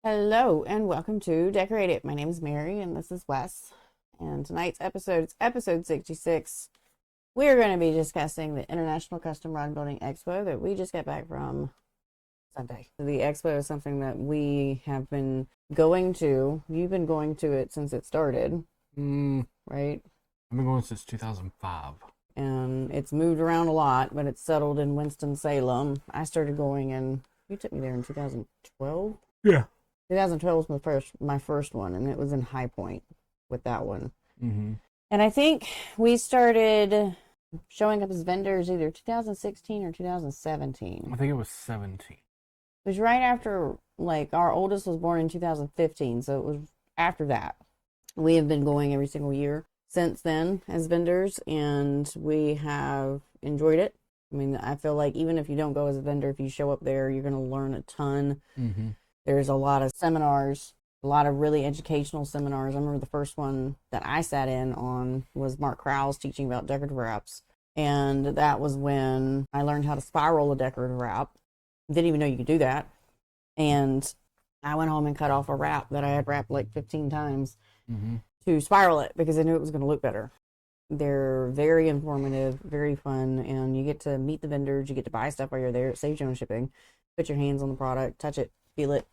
Hello and welcome to Decorate It. My name is Mary and this is Wes. And tonight's episode is episode 66. We're going to be discussing the International Custom Rod Building Expo that we just got back from Sunday. The expo is something that we have been going to. You've been going to it since it started, right? I've been going since 2005. And it's moved around a lot, but it's settled in Winston-Salem. I started going in, you took me there in 2012? Yeah. 2012 was my first one, and it was in High Point with that one. Mm-hmm. And I think we started showing up as vendors either 2016 or 2017. I think it was 17. It was right after, like, our oldest was born in 2015, so it was after that. We have been going every single year since then as vendors, and we have enjoyed it. I mean, I feel like even if you don't go as a vendor, if you show up there, you're going to learn a ton. Mm-hmm. There's a lot of seminars, a lot of really educational seminars. I remember the first one that I sat in on was Mark Krause teaching about decorative wraps. And that was when I learned how to spiral a decorative wrap. Didn't even know you could do that. And I went home and cut off a wrap that I had wrapped like 15 times to spiral it because I knew it was going to look better. They're very informative, very fun, and you get to meet the vendors. You get to buy stuff while you're there. It saves you on shipping. Put your hands on the product, touch it, feel it.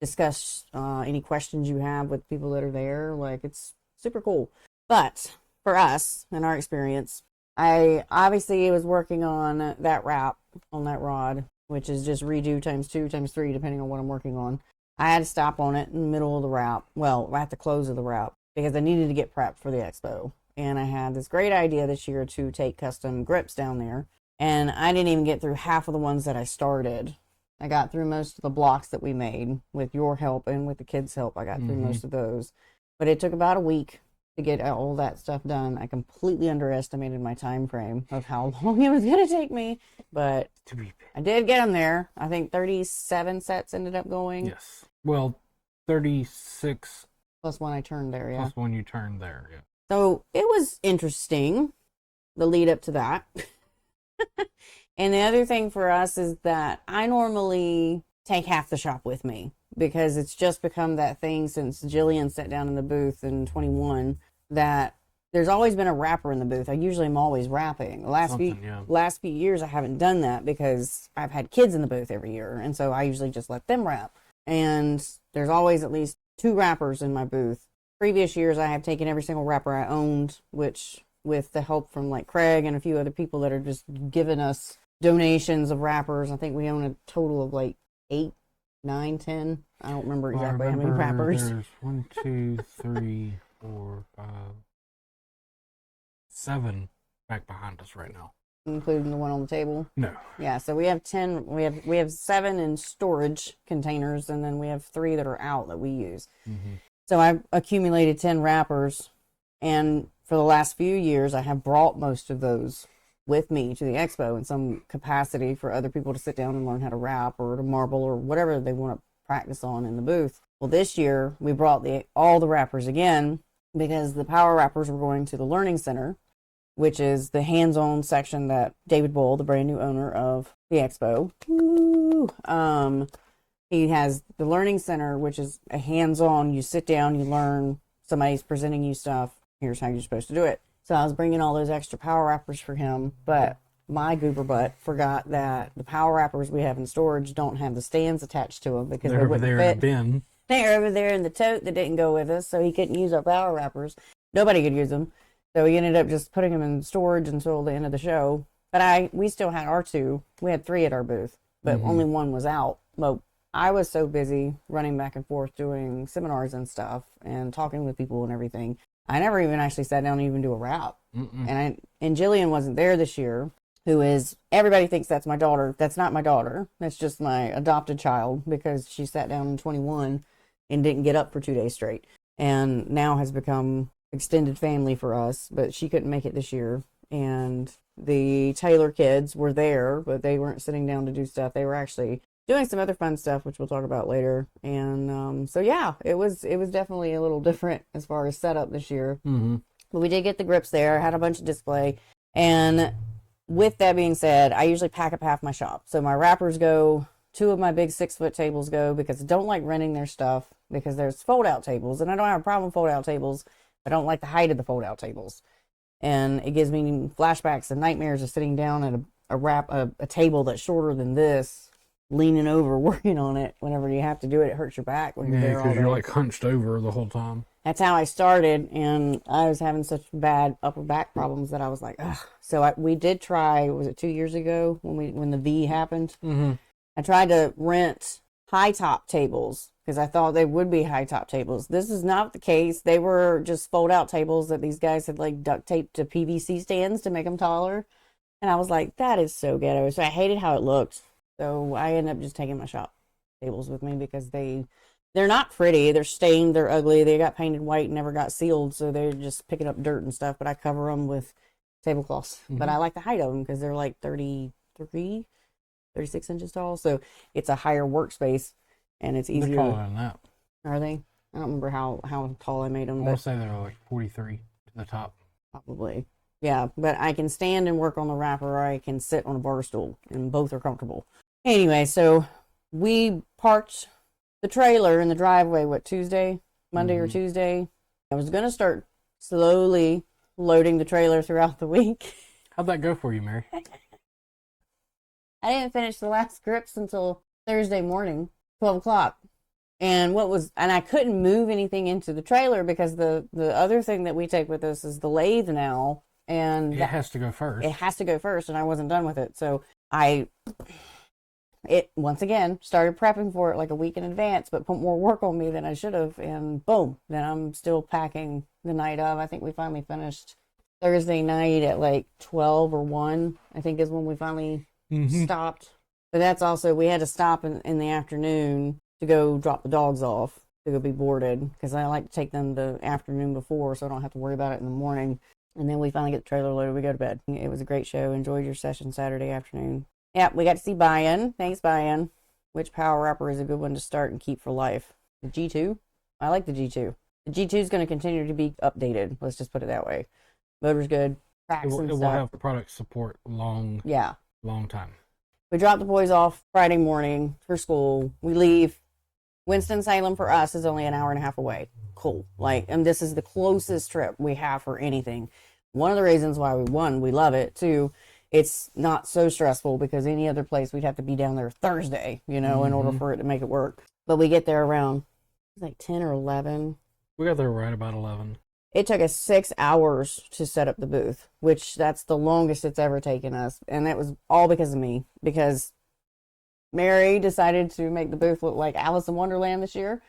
Discuss any questions you have with people that are there. Like, it's super cool. But for us, in our experience, I obviously was working on that wrap on that rod, which is just redo times 2 times 3, depending on what I'm working on. I had to stop on it in the middle of the wrap. Well, at the close of the wrap, because I needed to get prepped for the expo. And I had this great idea this year to take custom grips down there. And I didn't even get through half of the ones that I started. I got through most of the blocks that we made with your help and with the kids' help. I got through most of those. But it took about a week to get all that stuff done. I completely underestimated my time frame of how long it was going to take me. But I did get them there. I think 37 sets ended up going. Yes. Well, 36. Plus one I turned there, yeah. Plus one you turned there, yeah. So it was interesting, the lead up to that. And the other thing for us is that I normally take half the shop with me because it's just become that thing since Jillian sat down in the booth in 21 that there's always been a wrapper in the booth. I usually am always wrapping. The last few years I haven't done that because I've had kids in the booth every year, and so I usually just let them wrap. And there's always at least 2 wrappers in my booth. Previous years I have taken every single wrapper I owned, which with the help from like Craig and a few other people that are just giving us donations of wrappers. I think we own a total of like 8, 9, 10. I don't remember exactly how many wrappers. There's 1, 2, 3, 4, 5, 7 back behind us right now. Including the one on the table? No. Yeah, so we have 10. We have 7 in storage containers, and then we have 3 that are out that we use. So I've accumulated 10 wrappers, and for the last few years, I have brought most of those with me to the expo in some capacity for other people to sit down and learn how to wrap or to marble or whatever they want to practice on in the booth. Well, this year we brought all the wrappers again because the power wrappers were going to the Learning Center, which is the hands-on section that David Bull, the brand new owner of the expo, he has the Learning Center, which is a hands-on, you sit down, you learn, somebody's presenting you stuff, here's how you're supposed to do it. So I was bringing all those extra power wrappers for him, but my goober butt forgot that the power wrappers we have in storage don't have the stands attached to them because they're they over wouldn't there fit. in the bin. They're over there in the tote that didn't go with us, so he couldn't use our power wrappers. Nobody could use them, so we ended up just putting them in storage until the end of the show. But we still had our 2. We had 3 at our booth, but only 1 was out. Well, I was so busy running back and forth doing seminars and stuff and talking with people and everything. I never even actually sat down and even do a wrap. Mm-mm. And Jillian wasn't there this year, who is, everybody thinks that's my daughter. That's not my daughter. That's just my adopted child, because she sat down in 21 and didn't get up for 2 days straight, and now has become extended family for us. But she couldn't make it this year. And the Taylor kids were there, but they weren't sitting down to do stuff. They were actually doing some other fun stuff, which we'll talk about later. And so yeah, it was definitely a little different as far as setup this year. Mm-hmm. But we did get the grips there. Had a bunch of display. And with that being said, I usually pack up half my shop. So my wrappers go. 2 of my big 6-foot tables go, because I don't like renting their stuff, because there's fold-out tables, and I don't have a problem with fold-out tables. I don't like the height of the fold-out tables. And it gives me flashbacks and nightmares of sitting down at a table that's shorter than this, leaning over, working on it. Whenever you have to do it, it hurts your back when you're Yeah, there all because day. you're like hunched over the whole time. That's how I started, and I was having such bad upper back problems that I was like, ugh. So we did try, was it 2 years ago when the V happened? Mm-hmm. I tried to rent high top tables, because I thought they would be high top tables. This is not the case. They were just fold out tables that these guys had like duct taped to PVC stands to make them taller. And I was like, that is so ghetto. So I hated how it looked. So I ended up just taking my shop tables with me, because they're not pretty. They're stained. They're ugly. They got painted white and never got sealed. So they're just picking up dirt and stuff. But I cover them with tablecloths. Mm-hmm. But I like the height of them, because they're like 36 inches tall. So it's a higher workspace, and it's easier. They're taller than that. Are they? I don't remember how tall I made them. I want to say they're like 43 to the top. Probably. Yeah, but I can stand and work on the wrapper, or I can sit on a bar stool, and both are comfortable. Anyway, so we parked the trailer in the driveway, Monday or Tuesday. I was going to start slowly loading the trailer throughout the week. How'd that go for you, Mary? I didn't finish the last grips until Thursday morning, 12 o'clock. And I couldn't move anything into the trailer, because the other thing that we take with us is the lathe now. And it has to go first. It has to go first, and I wasn't done with it. So once again, started prepping for it like a week in advance, but put more work on me than I should have. And boom, then I'm still packing the night of. I think we finally finished Thursday night at like 12 or 1, I think is when we finally stopped. But that's also, we had to stop in the afternoon to go drop the dogs off to go be boarded, because I like to take them the afternoon before, so I don't have to worry about it in the morning. And then we finally get the trailer loaded. We go to bed. It was a great show. Enjoyed your session Saturday afternoon. Yeah, we got to see Buy-In. Thanks, Buy-In. Which power wrapper is a good one to start and keep for life? The G2? I like the G2. The G2 is going to continue to be updated. Let's just put it that way. Motor's good. Cracks and It will stuff. have product support long time. We dropped the boys off Friday morning for school. We leave. Winston-Salem for us is only an hour and a half away. Cool. And this is the closest trip we have for anything. One of the reasons why we love it. 2, it's not so stressful, because any other place we'd have to be down there Thursday, in order for it to make it work. But we get there around like 10 or 11. We got there right about 11. It took us 6 hours to set up the booth, which that's the longest it's ever taken us. And that was all because of me, because Mary decided to make the booth look like Alice in Wonderland this year.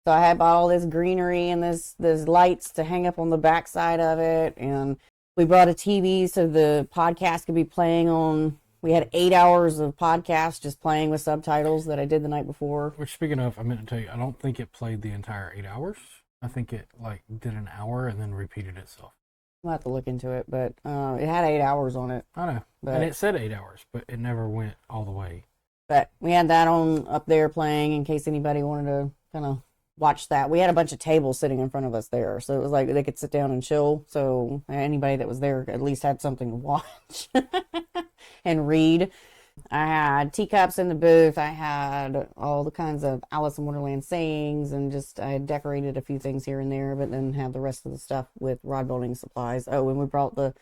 So I had bought all this greenery and this lights to hang up on the back side of it. And we brought a TV so the podcast could be playing on. We had 8 hours of podcast just playing with subtitles that I did the night before. Which, speaking of, I meant to tell you, I don't think it played the entire 8 hours. I think it did an hour and then repeated itself. I'll have to look into it, but it had 8 hours on it. I know. And it said 8 hours, but it never went all the way. But we had that on up there playing in case anybody wanted to kind of watch that. We had a bunch of tables sitting in front of us there, so it was like they could sit down and chill. So anybody that was there at least had something to watch and read. I had teacups in the booth. I had all the kinds of Alice in Wonderland sayings, and I had decorated a few things here and there, but then had the rest of the stuff with rod building supplies. Oh, and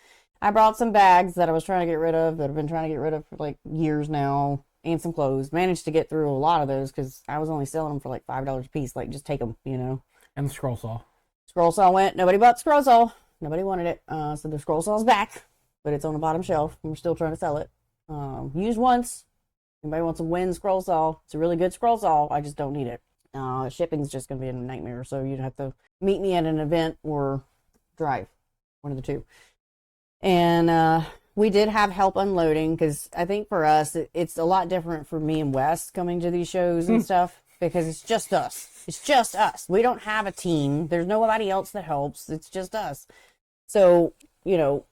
I brought some bags that I was trying to get rid of, that I've been trying to get rid of for like years now, and some clothes. Managed to get through a lot of those, because I was only selling them for like $5 a piece. Like, just take them, And the scroll saw. Scroll saw went. Nobody bought the scroll saw. Nobody wanted it. So the scroll saw's back, but it's on the bottom shelf, and we're still trying to sell it. Used once. Anybody wants a Win scroll saw? It's a really good scroll saw. I just don't need it. Shipping's just going to be a nightmare. So you'd have to meet me at an event or drive, one of the two. And we did have help unloading because I think for us, it's a lot different for me and Wes coming to these shows and stuff because it's just us. It's just us. We don't have a team. There's nobody else that helps. It's just us. So, you know,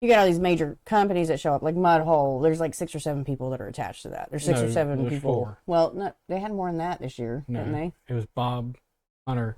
you got all these major companies that show up, like Mud Hole. There's like 6 or 7 people that are attached to that. There's 6 or 7 people. 4. Well, no, they had more than that this year, didn't they? It was Bob, Hunter,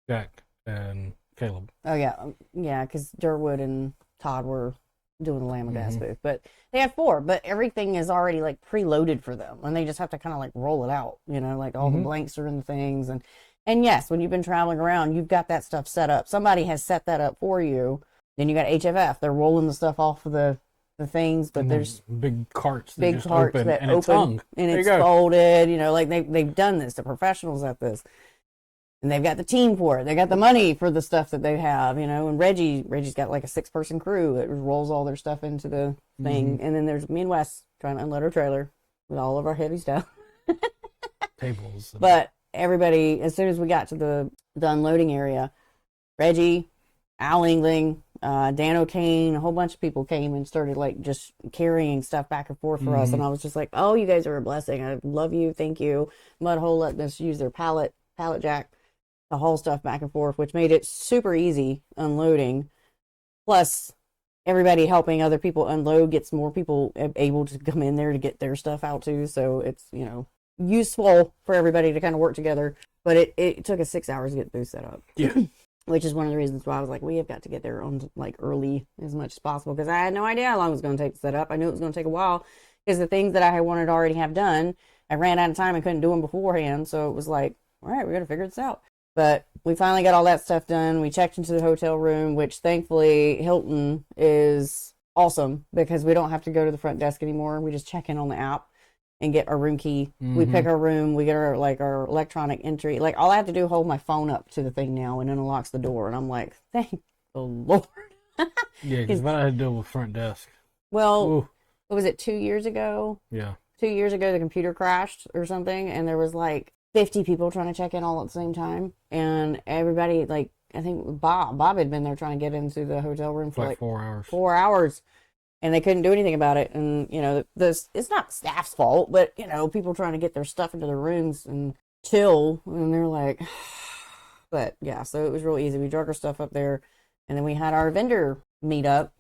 Jack, and Caleb. Oh, yeah. Yeah, because Durwood and Todd were doing the Lamb of Gas booth. But they have 4, but everything is already like preloaded for them. And they just have to kind of like roll it out, you know, like all the blanks are in the things. And yes, when you've been traveling around, you've got that stuff set up. Somebody has set that up for you. Then you got HFF. They're rolling the stuff off of the things, but there's big carts that big just carts open, that and open it's hung. And it's folded. You know, like they've done this. The professionals at this. And they've got the team for it. They got the money for the stuff that they have, you know. And Reggie's got like a 6-person crew that rolls all their stuff into the thing. And then there's me and Wes trying to unload our trailer with all of our heavy stuff. Tables. But everybody, as soon as we got to the unloading area, Reggie, Al Engling, Dan O'Kane, a whole bunch of people came and started like just carrying stuff back and forth for us. And I was just like, oh, you guys are a blessing. I love you. Thank you. Mudhole let us use their pallet jack to haul stuff back and forth, which made it super easy unloading. Plus, everybody helping other people unload gets more people able to come in there to get their stuff out too. So it's, you know, useful for everybody to kind of work together. But it took us 6 hours to get the booth set up. Yeah. Which is one of the reasons why I was like, we have got to get there on like early as much as possible because I had no idea how long it was going to take to set up. I knew it was going to take a while because the things that I had wanted to already have done, I ran out of time and couldn't do them beforehand. So it was like, all right, we got to figure this out. But we finally got all that stuff done. We checked into the hotel room, which thankfully Hilton is awesome because we don't have to go to the front desk anymore. We just check in on the app and get our room key. We pick our room. We get our electronic entry. Like all I have to do is hold my phone up to the thing now and it unlocks the door. And I'm like, thank the Lord. Yeah, because I had to deal with front desk. Well, what was it, 2 years ago? Yeah. 2 years ago, the computer crashed or something. And there was like 50 people trying to check in all at the same time. And everybody, like, I think Bob had been there trying to get into the hotel room for like 4 hours. 4 hours. And they couldn't do anything about it. And, you know, it's not staff's fault, but, you know, people trying to get their stuff into their rooms and chill. And they're like, but yeah, so it was real easy. We drug our stuff up there. And then we had our vendor meetup,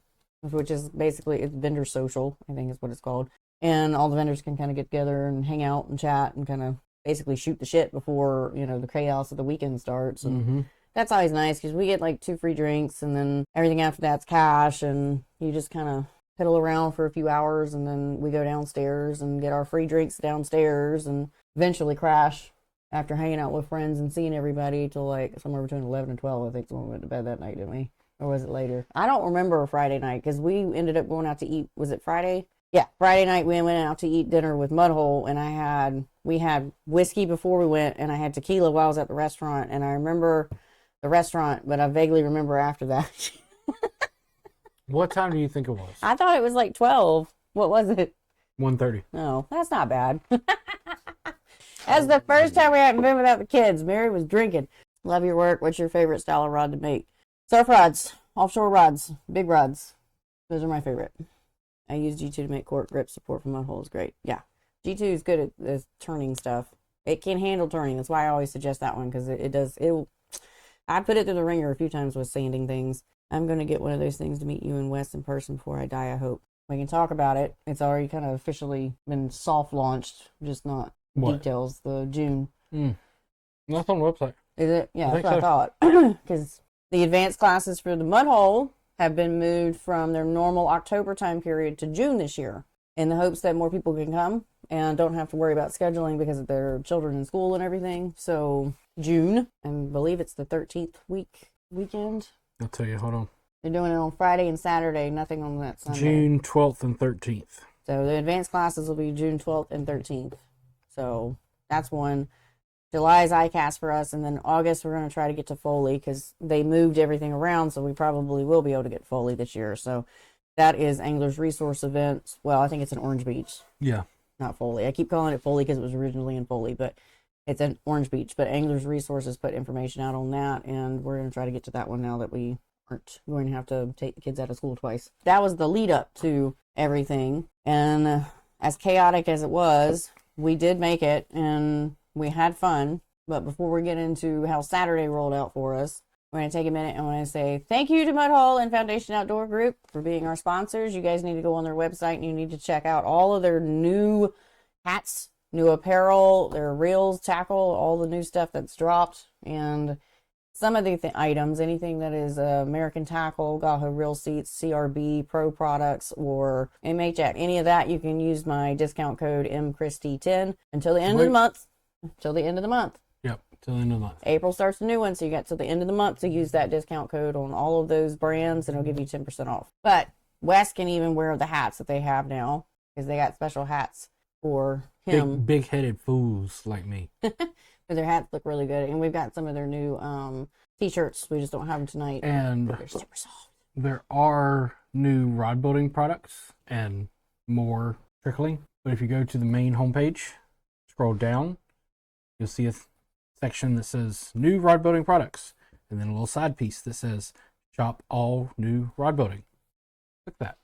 which is basically, it's vendor social, I think is what it's called. And all the vendors can kind of get together and hang out and chat and kind of basically shoot the shit before, you know, the chaos of the weekend starts. And that's always nice because we get like 2 free drinks and then everything after that's cash and you just kind of piddle around for a few hours and then we go downstairs and get our free drinks downstairs and eventually crash after hanging out with friends and seeing everybody till like somewhere between 11 and 12, I think, is when we went to bed that night, didn't we? Or was it later? I don't remember a Friday night because we ended up going out to eat. Was it Friday? Yeah, Friday night we went out to eat dinner with Mudhole, and we had whiskey before we went, and I had tequila while I was at the restaurant, and I remember the restaurant, but I vaguely remember after that. What time do you think it was? I thought it was like 12. What was it? 1:30. Oh, that's not bad. That's the first time we hadn't been without the kids. Mary was drinking. Love your work. What's your favorite style of rod to make? Surf rods, offshore rods, big rods. Those are my favorite. I use G2 to make cork grip support for Mudhole is great. Yeah, G2 is good at turning stuff. It can handle turning. That's why I always suggest that one because it does. I put it through the ringer a few times with sanding things. I'm going to get one of those things to meet you and Wes in person before I die, I hope. We can talk about it. It's already kind of officially been soft launched, just not details. The June. That's on the website. Is it? Yeah, that's what I thought. Because the advanced classes for the Mudhole have been moved from their normal October time period to June this year in the hopes that more people can come and don't have to worry about scheduling because of their children in school and everything. So June, I believe it's the 13th weekend. I'll tell you, hold on. They're doing it on Friday and Saturday, nothing on that Sunday. June 12th and 13th. So the advanced classes will be June 12th and 13th. So that's one. July is ICAST for us, and then August we're going to try to get to Foley because they moved everything around, so we probably will be able to get Foley this year. So that is Anglers Resource Events. Well, I think it's in Orange Beach. Yeah. Not Foley. I keep calling it Foley because it was originally in Foley, but it's in Orange Beach. But Anglers Resources put information out on that, and we're going to try to get to that one now that we aren't going to have to take the kids out of school twice. That was the lead up to everything. And as chaotic as it was, we did make it and we had fun. But before we get into how Saturday rolled out for us, we're going to take a minute and I want to say thank you to Mudhole and Foundation Outdoor Group for being our sponsors. You guys need to go on their website and you need to check out all of their new hats, new apparel, their reels, tackle, all the new stuff that's dropped. And some of the items, anything that is American Tackle, Gaho Reel Seats, CRB, Pro Products, or MHF, any of that, you can use my discount code MChristy10 until the end of the month. Till the end of the month. Yep, till the end of the month. April starts the new one, so you got till the end of the month to use that discount code on all of those brands, and it'll give you 10% off. But Wes can even wear the hats that they have now, because they got special hats for him. Big-headed fools like me. Their hats look really good, and we've got some of their new t-shirts. We just don't have them tonight. And they're super soft. There are new rod building products and more trickling. But if you go to the main homepage, scroll down, you'll see a section that says new rod building products, and then a little side piece that says shop all new rod building. Click that.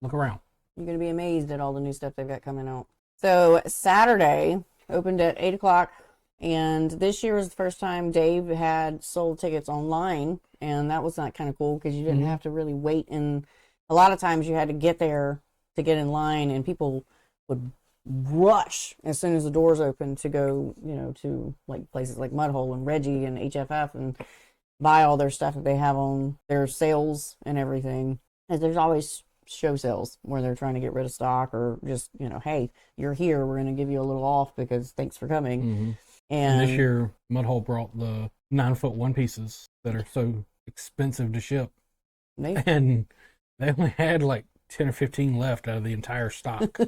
Look around. You're going to be amazed at all the new stuff they've got coming out. So Saturday opened at 8 o'clock. And this year was the first time Dave had sold tickets online, and that was not kind of cool because you didn't have to really wait. And a lot of times you had to get there to get in line, and people would rush as soon as the doors opened to go, to like places like Mudhole and Reggie and HFF and buy all their stuff that they have on their sales and everything. And there's always show sales where they're trying to get rid of stock or just, hey, you're here, we're going to give you a little off because thanks for coming. Mm-hmm. And this year, Mudhole brought the 9-foot one pieces that are so expensive to ship. And they only had like 10 or 15 left out of the entire stock.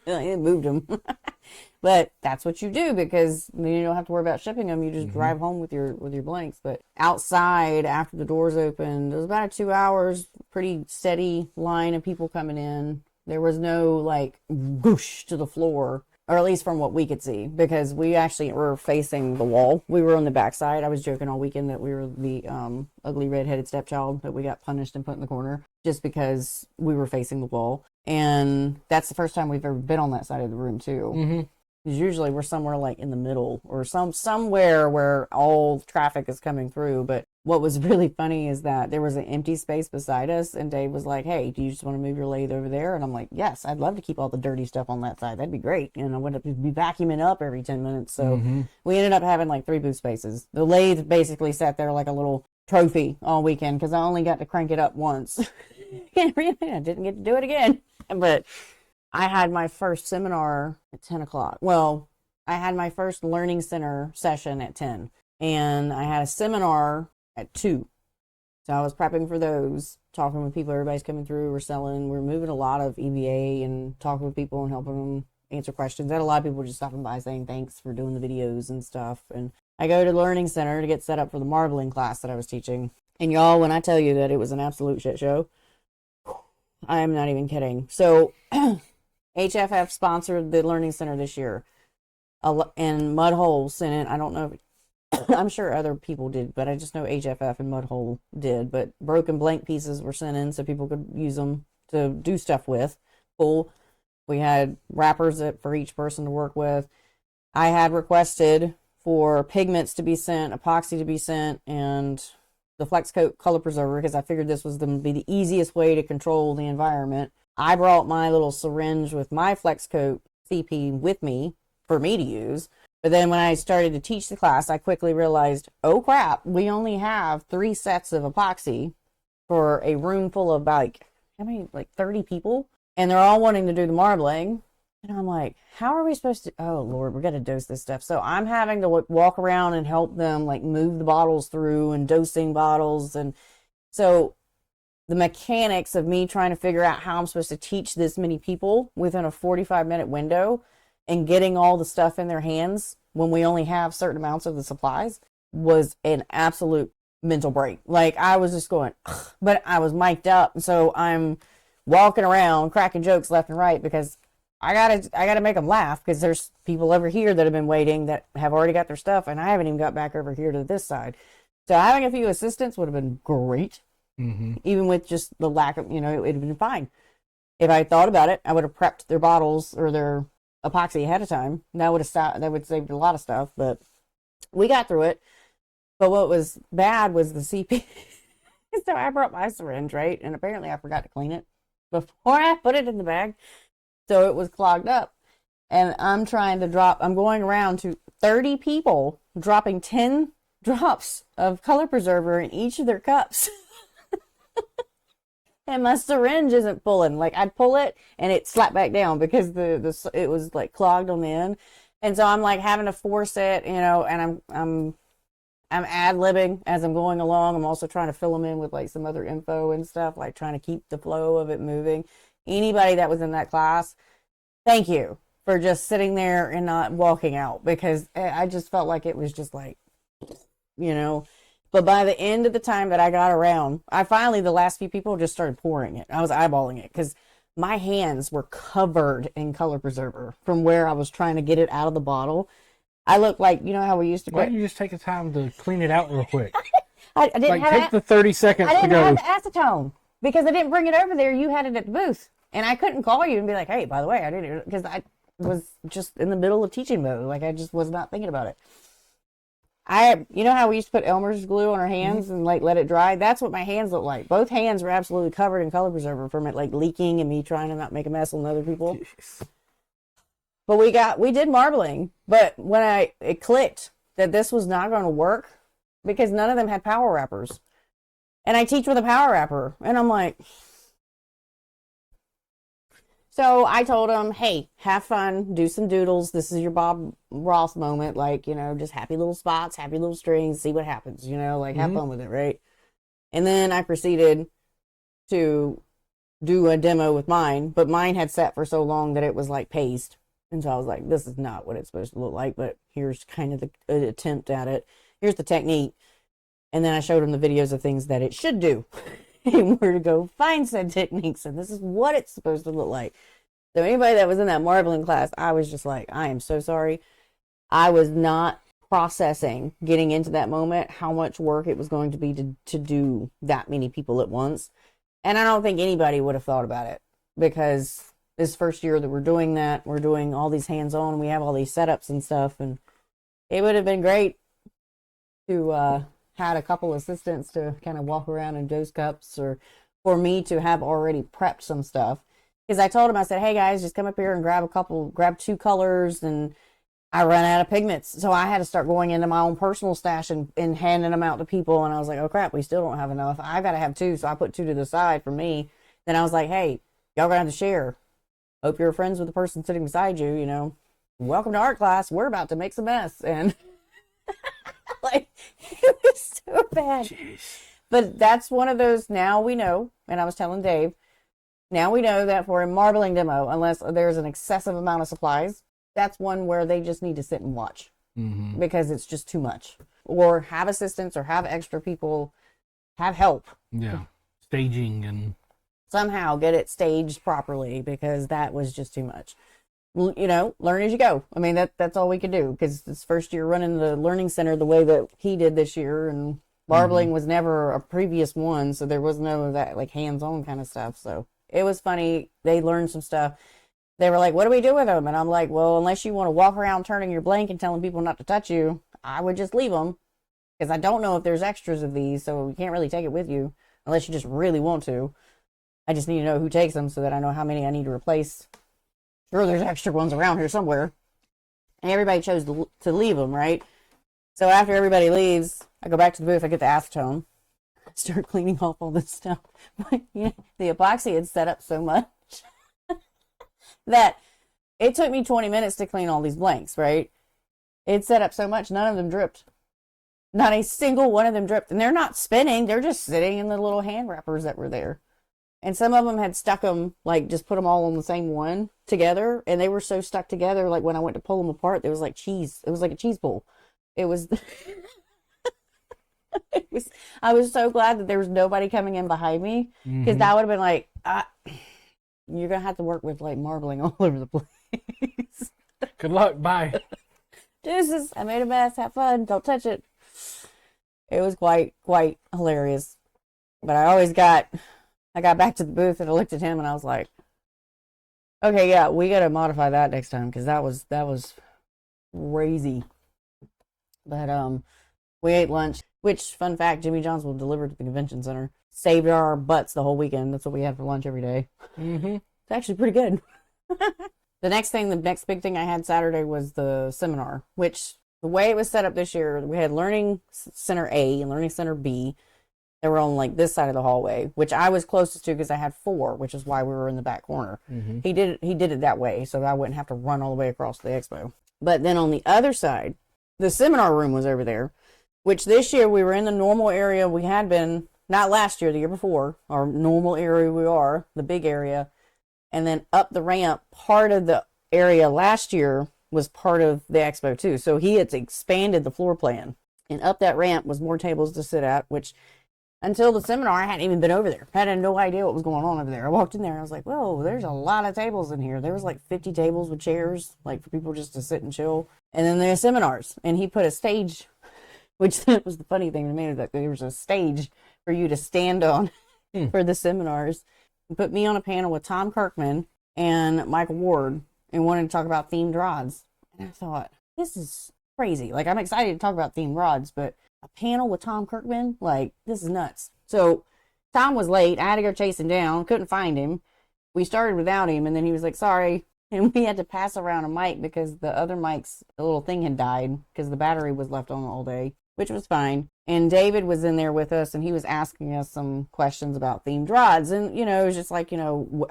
It moved them. But that's what you do because you don't have to worry about shipping them. You just drive home with your blanks. But outside, after the doors opened, it was about 2 hours, pretty steady line of people coming in. There was no like whoosh to the floor. Or at least from what we could see, because we actually were facing the wall. We were on the backside. I was joking all weekend that we were the ugly redheaded stepchild that we got punished and put in the corner just because we were facing the wall. And that's the first time we've ever been on that side of the room too. Mm-hmm. Because usually we're somewhere like in the middle or somewhere where all traffic is coming through. But what was really funny is that there was an empty space beside us, and Dave was like, "Hey, do you just want to move your lathe over there?" And I'm like, "Yes, I'd love to keep all the dirty stuff on that side. That'd be great." And I would have to be vacuuming up every 10 minutes. So we ended up having like 3 booth spaces. The lathe basically sat there like a little trophy all weekend because I only got to crank it up once. I didn't get to do it again. But I had my first seminar at 10 o'clock. Well, I had my first learning center session at 10, and I had a seminar at 2. So I was prepping for those, talking with people. Everybody's coming through. We're selling. We're moving a lot of EVA and talking with people and helping them answer questions. I had a lot of people just stopping by saying thanks for doing the videos and stuff. And I go to the learning center to get set up for the marbling class that I was teaching. And y'all, when I tell you that it was an absolute shit show, I am not even kidding. So HFF sponsored the learning center this year, and Mudhole sent it. I don't know if, I'm sure other people did, but I just know HFF and Mudhole did. But broken blank pieces were sent in so people could use them to do stuff with. Cool. We had wrappers for each person to work with. I had requested for pigments to be sent, epoxy to be sent, and the Flex Coat color preserver because I figured this was going to be the easiest way to control the environment. I brought my little syringe with my Flex Coat CP with me for me to use. But then when I started to teach the class, I quickly realized, oh crap, we only have 3 sets of epoxy for a room full of like 30 people. And they're all wanting to do the marbling. And I'm like, how are we supposed to, oh Lord, we got to dose this stuff. So I'm having to walk around and help them like move the bottles through and dosing bottles. And so the mechanics of me trying to figure out how I'm supposed to teach this many people within a 45-minute window and getting all the stuff in their hands when we only have certain amounts of the supplies was an absolute mental break. Like I was just going, ugh, but I was mic'd up. So I'm walking around cracking jokes left and right because I gotta make them laugh because there's people over here that have been waiting that have already got their stuff and I haven't even got back over here to this side. So having a few assistants would have been great. Even with just the lack of, it would have been fine. If I thought about it, I would have prepped their bottles or their epoxy ahead of time. And that would have saved a lot of stuff, but we got through it. But what was bad was the CP. So I brought my syringe, right? And apparently I forgot to clean it before I put it in the bag. So it was clogged up. And I'm going around to 30 people, dropping 10 drops of color preserver in each of their cups. And my syringe isn't pulling. Like, I'd pull it and it slapped back down because it was like clogged on the end. And so I'm like having to force it, and I'm ad-libbing as I'm going along. I'm also trying to fill them in with like some other info and stuff, like trying to keep the flow of it moving. Anybody that was in that class, thank you for just sitting there and not walking out, because I just felt like it was just like, But by the end of the time that I got around, the last few people just started pouring it. I was eyeballing it because my hands were covered in color preserver from where I was trying to get it out of the bottle. I look like, how we used to. Why don't you just take the time to clean it out real quick? I didn't take the 30 seconds to go. I didn't have the acetone because I didn't bring it over there. You had it at the booth, and I couldn't call you and be like, "Hey, by the way, I didn't," because I was just in the middle of teaching mode. Like, I just was not thinking about it. How we used to put Elmer's glue on our hands and like let it dry? That's what my hands look like. Both hands were absolutely covered in color preserver from it like leaking and me trying to not make a mess on other people. Jeez. But we did marbling, but when it clicked that this was not going to work because none of them had power wrappers. And I teach with a power wrapper, and I'm like, so I told them, hey, have fun, do some doodles. This is your Bob Ross moment. Like, just happy little spots, happy little strings, see what happens, have fun with it, right? And then I proceeded to do a demo with mine, but mine had sat for so long that it was like paste. And so I was like, this is not what it's supposed to look like, but here's kind of the attempt at it. Here's the technique. And then I showed them the videos of things that it should do and where to go find said techniques. And this is what it's supposed to look like. So anybody that was in that marbling class, I was just like, I am so sorry. I was not processing getting into that moment how much work it was going to be to do that many people at once. And I don't think anybody would have thought about it, because this first year that we're doing that, we're doing all these hands-on, we have all these setups and stuff, and it would have been great to had a couple assistants to kind of walk around and dose cups, or for me to have already prepped some stuff. Because I told him, I said, hey guys, just come up here and grab 2 colors, and I ran out of pigments. So I had to start going into my own personal stash and handing them out to people, and I was like, oh crap, we still don't have enough. I gotta have 2, so I put 2 to the side for me. Then I was like, hey, y'all gonna have to share. Hope you're friends with the person sitting beside you, welcome to art class. We're about to make some mess. And like, it was so bad. Jeez. But that's one of those, now we know, and I was telling Dave, now we know that for a marbling demo, unless there's an excessive amount of supplies, that's one where they just need to sit and watch because it's just too much. Or have assistants, or have extra people, have help. Yeah. Staging and somehow get it staged properly, because that was just too much. Learn as you go. I mean, that's all we could do, because this first year running the learning center the way that he did this year, and marbling was never a previous one, so there was no of that like hands-on kind of stuff. So it was funny. They learned some stuff. They were like, what do we do with them? And I'm like, well, unless you want to walk around turning your blank and telling people not to touch you, I would just leave them, because I don't know if there's extras of these, so you can't really take it with you unless you just really want to. I just need to know who takes them so that I know how many I need to replace. Sure, there's extra ones around here somewhere. And everybody chose to leave them, right? So after everybody leaves, I go back to the booth, I get the acetone, start cleaning off all this stuff. But the epoxy had set up so much that it took me 20 minutes to clean all these blanks, right? It set up so much, none of them dripped. Not a single one of them dripped. And they're not spinning, they're just sitting in the little hand wrappers that were there. And some of them had stuck them, like just put them all on the same one together. And they were so stuck together, like when I went to pull them apart, it was like cheese. It was like a cheese pull. It was, I was so glad that there was nobody coming in behind me. Because that would have been like, you're going to have to work with like marbling all over the place. Good luck. Bye. Deuces. I made a mess. Have fun. Don't touch it. It was quite hilarious. But I got back to the booth and I looked at him and I was like, okay, yeah, we got to modify that next time because that was crazy. But we ate lunch, which, fun fact, Jimmy John's will deliver to the convention center. Saved our butts the whole weekend. That's what we had for lunch every day. Mm-hmm. It's actually pretty good. The next big thing I had Saturday was the seminar, which the way it was set up this year, we had Learning Center A and Learning Center B. They were on like this side of the hallway, which I was closest to because I had 4, which is why we were in the back corner. Mm-hmm. He did it that way, so I wouldn't have to run all the way across the expo. But then on the other side, the seminar room was over there, which this year we were in the normal area we had been, not last year, the year before, our normal area we are, the big area. And then up the ramp, part of the area last year was part of the expo too. So he had expanded the floor plan. And up that ramp was more tables to sit at, which until the seminar, I hadn't even been over there. I had no idea what was going on over there. I walked in there and I was like, whoa, there's a lot of tables in here. There was like 50 tables with chairs, like for people just to sit and chill. And then there's seminars. And he put a stage, which was the funny thing to me, that there was a stage for you to stand on for the seminars. He put me on a panel with Tom Kirkman and Michael Ward and wanted to talk about themed rods. And I thought, this is crazy. Like, I'm excited to talk about themed rods, but a panel with Tom Kirkman, like, this is nuts. So Tom was late. I had to go chase him down. Couldn't find him. We started without him, and then he was like, sorry. And we had to pass around a mic because the other mic's, the little thing had died because the battery was left on all day, which was fine. And David was in there with us, and he was asking us some questions about themed rods. And, you know, it was just like, you know,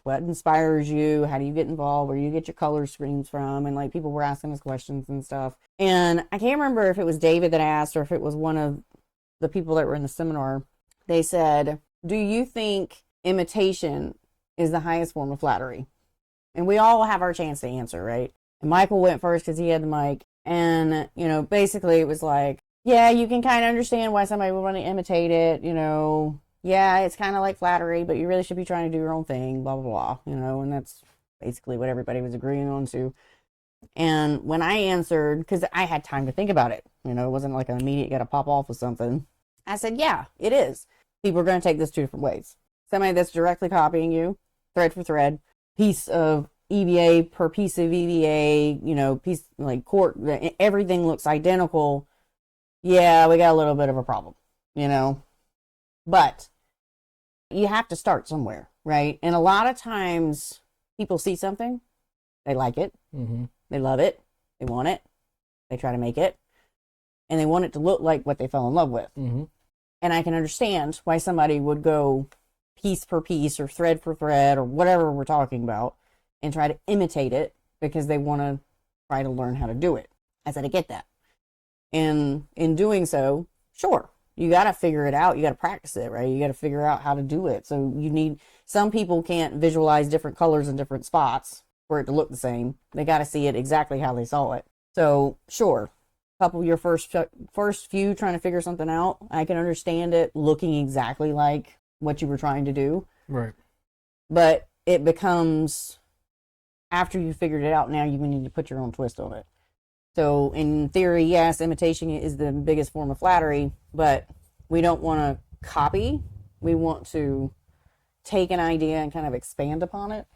what inspires you? How do you get involved? Where do you get your color screens from? And like people were asking us questions and stuff. And I can't remember if it was David that asked or if it was one of the people that were in the seminar. They said, do you think imitation is the highest form of flattery? And we all have our chance to answer, right? And Michael went first because he had the mic. And, you know, basically it was like, yeah, you can kind of understand why somebody would want to imitate it, you know. Yeah, it's kind of like flattery, but you really should be trying to do your own thing, blah, blah, blah, you know, and that's basically what everybody was agreeing on to. And when I answered, because I had time to think about it, you know, it wasn't like an immediate got to pop off with something. I said, yeah, it is. People are going to take this 2 different ways. Somebody that's directly copying you, thread for thread, piece of EVA per piece of EVA, you know, piece like everything looks identical. Yeah, we got a little bit of a problem, you know. But you have to start somewhere, right? And a lot of times people see something, they like it, they love it, they want it, they try to make it, and they want it to look like what they fell in love with. And I can understand why somebody would go piece per piece or thread for thread or whatever we're talking about and try to imitate it because they want to try to learn how to do it. I said, I get that. And in doing so, sure, you got to figure it out. You got to practice it, right? You got to figure out how to do it. So some people can't visualize different colors in different spots for it to look the same. They got to see it exactly how they saw it. So sure, couple of your first few trying to figure something out, I can understand it looking exactly like what you were trying to do. Right. But it becomes, after you figured it out, now you need to put your own twist on it. So in theory, yes, imitation is the biggest form of flattery, but we don't want to copy. We want to take an idea and kind of expand upon it.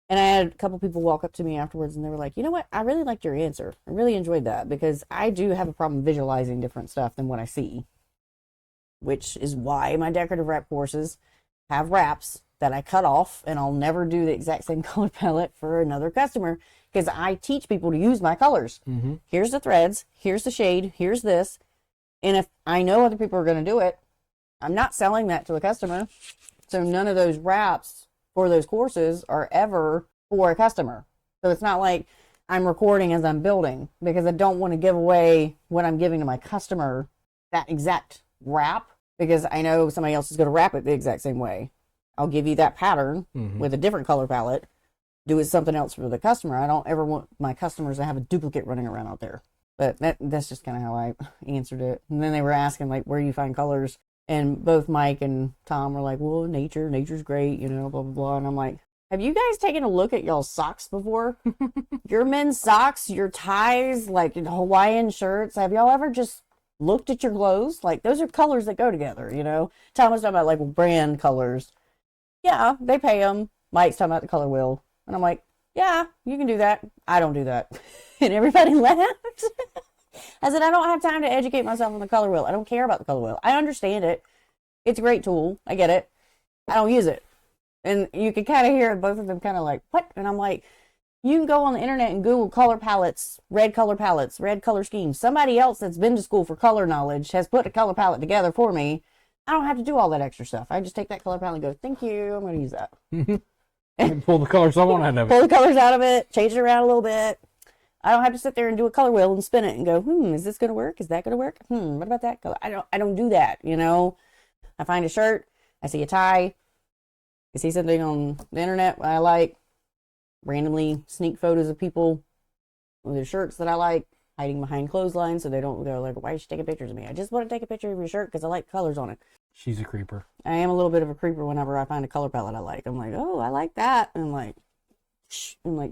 And I had a couple people walk up to me afterwards and they were like, you know what? I really liked your answer. I really enjoyed that because I do have a problem visualizing different stuff than what I see, which is why my decorative wrap courses have wraps that I cut off, and I'll never do the exact same color palette for another customer because I teach people to use my colors. Here's the threads, here's the shade, here's this. And if I know other people are going to do it, I'm not selling that to a customer. So none of those wraps for those courses are ever for a customer. So it's not like I'm recording as I'm building because I don't want to give away what I'm giving to my customer, that exact wrap, because I know somebody else is going to wrap it the exact same way. I'll give you that pattern with a different color palette, do it something else for the customer. I don't ever want my customers to have a duplicate running around out there. But that's just kind of how I answered it. And then they were asking, like, where do you find colors? And both Mike and Tom were like, well, nature's great, you know, blah, blah, blah. And I'm like, have you guys taken a look at y'all's socks before? Your men's socks, your ties, like Hawaiian shirts. Have y'all ever just looked at your clothes? Like, those are colors that go together, you know? Tom was talking about, like, brand colors. Yeah, they pay them. Mike's talking about the color wheel. And I'm like, yeah, you can do that. I don't do that. And everybody laughed. I said, I don't have time to educate myself on the color wheel. I don't care about the color wheel. I understand it. It's a great tool. I get it. I don't use it. And you can kind of hear both of them kind of like, what? And I'm like, you can go on the internet and Google color palettes, red color schemes. Somebody else that's been to school for color knowledge has put a color palette together for me. I don't have to do all that extra stuff. I just take that color palette and go, thank you, I'm going to use that. And pull the colors I want out of it. Pull the colors out of it, change it around a little bit. I don't have to sit there and do a color wheel and spin it and go, is this going to work? Is that going to work? What about that color? I don't do that, you know. I find a shirt, I see a tie, I see something on the internet I like, randomly sneak photos of people with their shirts that I like, hiding behind clotheslines so they're like, why are you taking pictures of me? I just want to take a picture of your shirt because I like colors on it. She's a creeper. I am a little bit of a creeper whenever I find a color palette I like. I'm like, oh, I like that. And like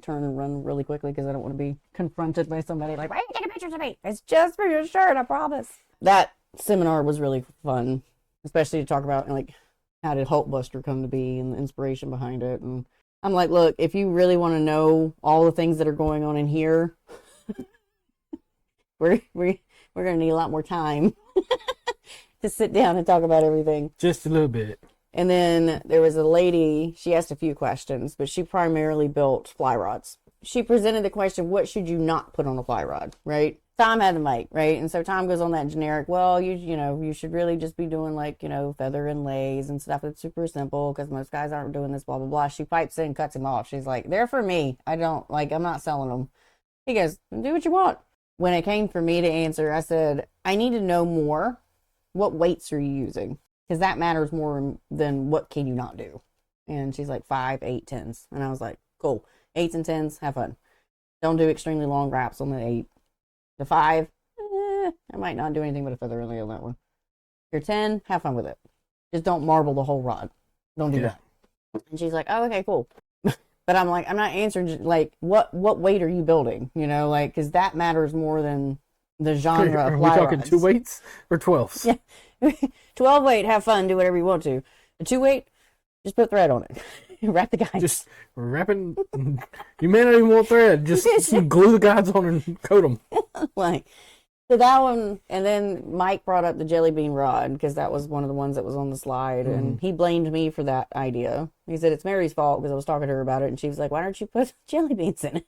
turn and run really quickly because I don't want to be confronted by somebody like, why are you taking pictures of me? It's just for your shirt, I promise. That seminar was really fun, especially to talk about like how did Hulkbuster come to be and the inspiration behind it. And I'm like, look, if you really want to know all the things that are going on in here, we're gonna need a lot more time to sit down and talk about everything. Just a little bit. And then there was a lady, she asked a few questions, but she primarily built fly rods. She presented the question, what should you not put on a fly rod, right? Tom had the mic, right? And so Tom goes on that generic, well, you should really just be doing like, feather inlays and stuff that's super simple because most guys aren't doing this, blah, blah, blah. She pipes in, cuts him off. She's like, they're for me. I'm not selling them. He goes, do what you want. When it came for me to answer, I said, I need to know more. What weights are you using? Because that matters more than what can you not do. And she's like 5, 8, 10s. And I was like, cool. 8s and 10s, have fun. Don't do extremely long wraps on the 8. The 5, I might not do anything but a feather inlay on that one. Your 10, have fun with it. Just don't marble the whole rod. Don't do that. And she's like, oh, okay, cool. But I'm like, I'm not answering, like, what weight are you building? Because that matters more than the genre of fly rods. Are we talking 2 weights or 12s? Yeah. 12 weight, have fun, do whatever you want to. The 2 weight, just put thread on it. Wrap the guides. Just wrapping. You may not even want thread. Just glue the guides on and coat them. So that one, and then Mike brought up the jelly bean rod because that was one of the ones that was on the slide, and he blamed me for that idea. He said it's Mary's fault because I was talking to her about it, and she was like, "Why don't you put jelly beans in it?"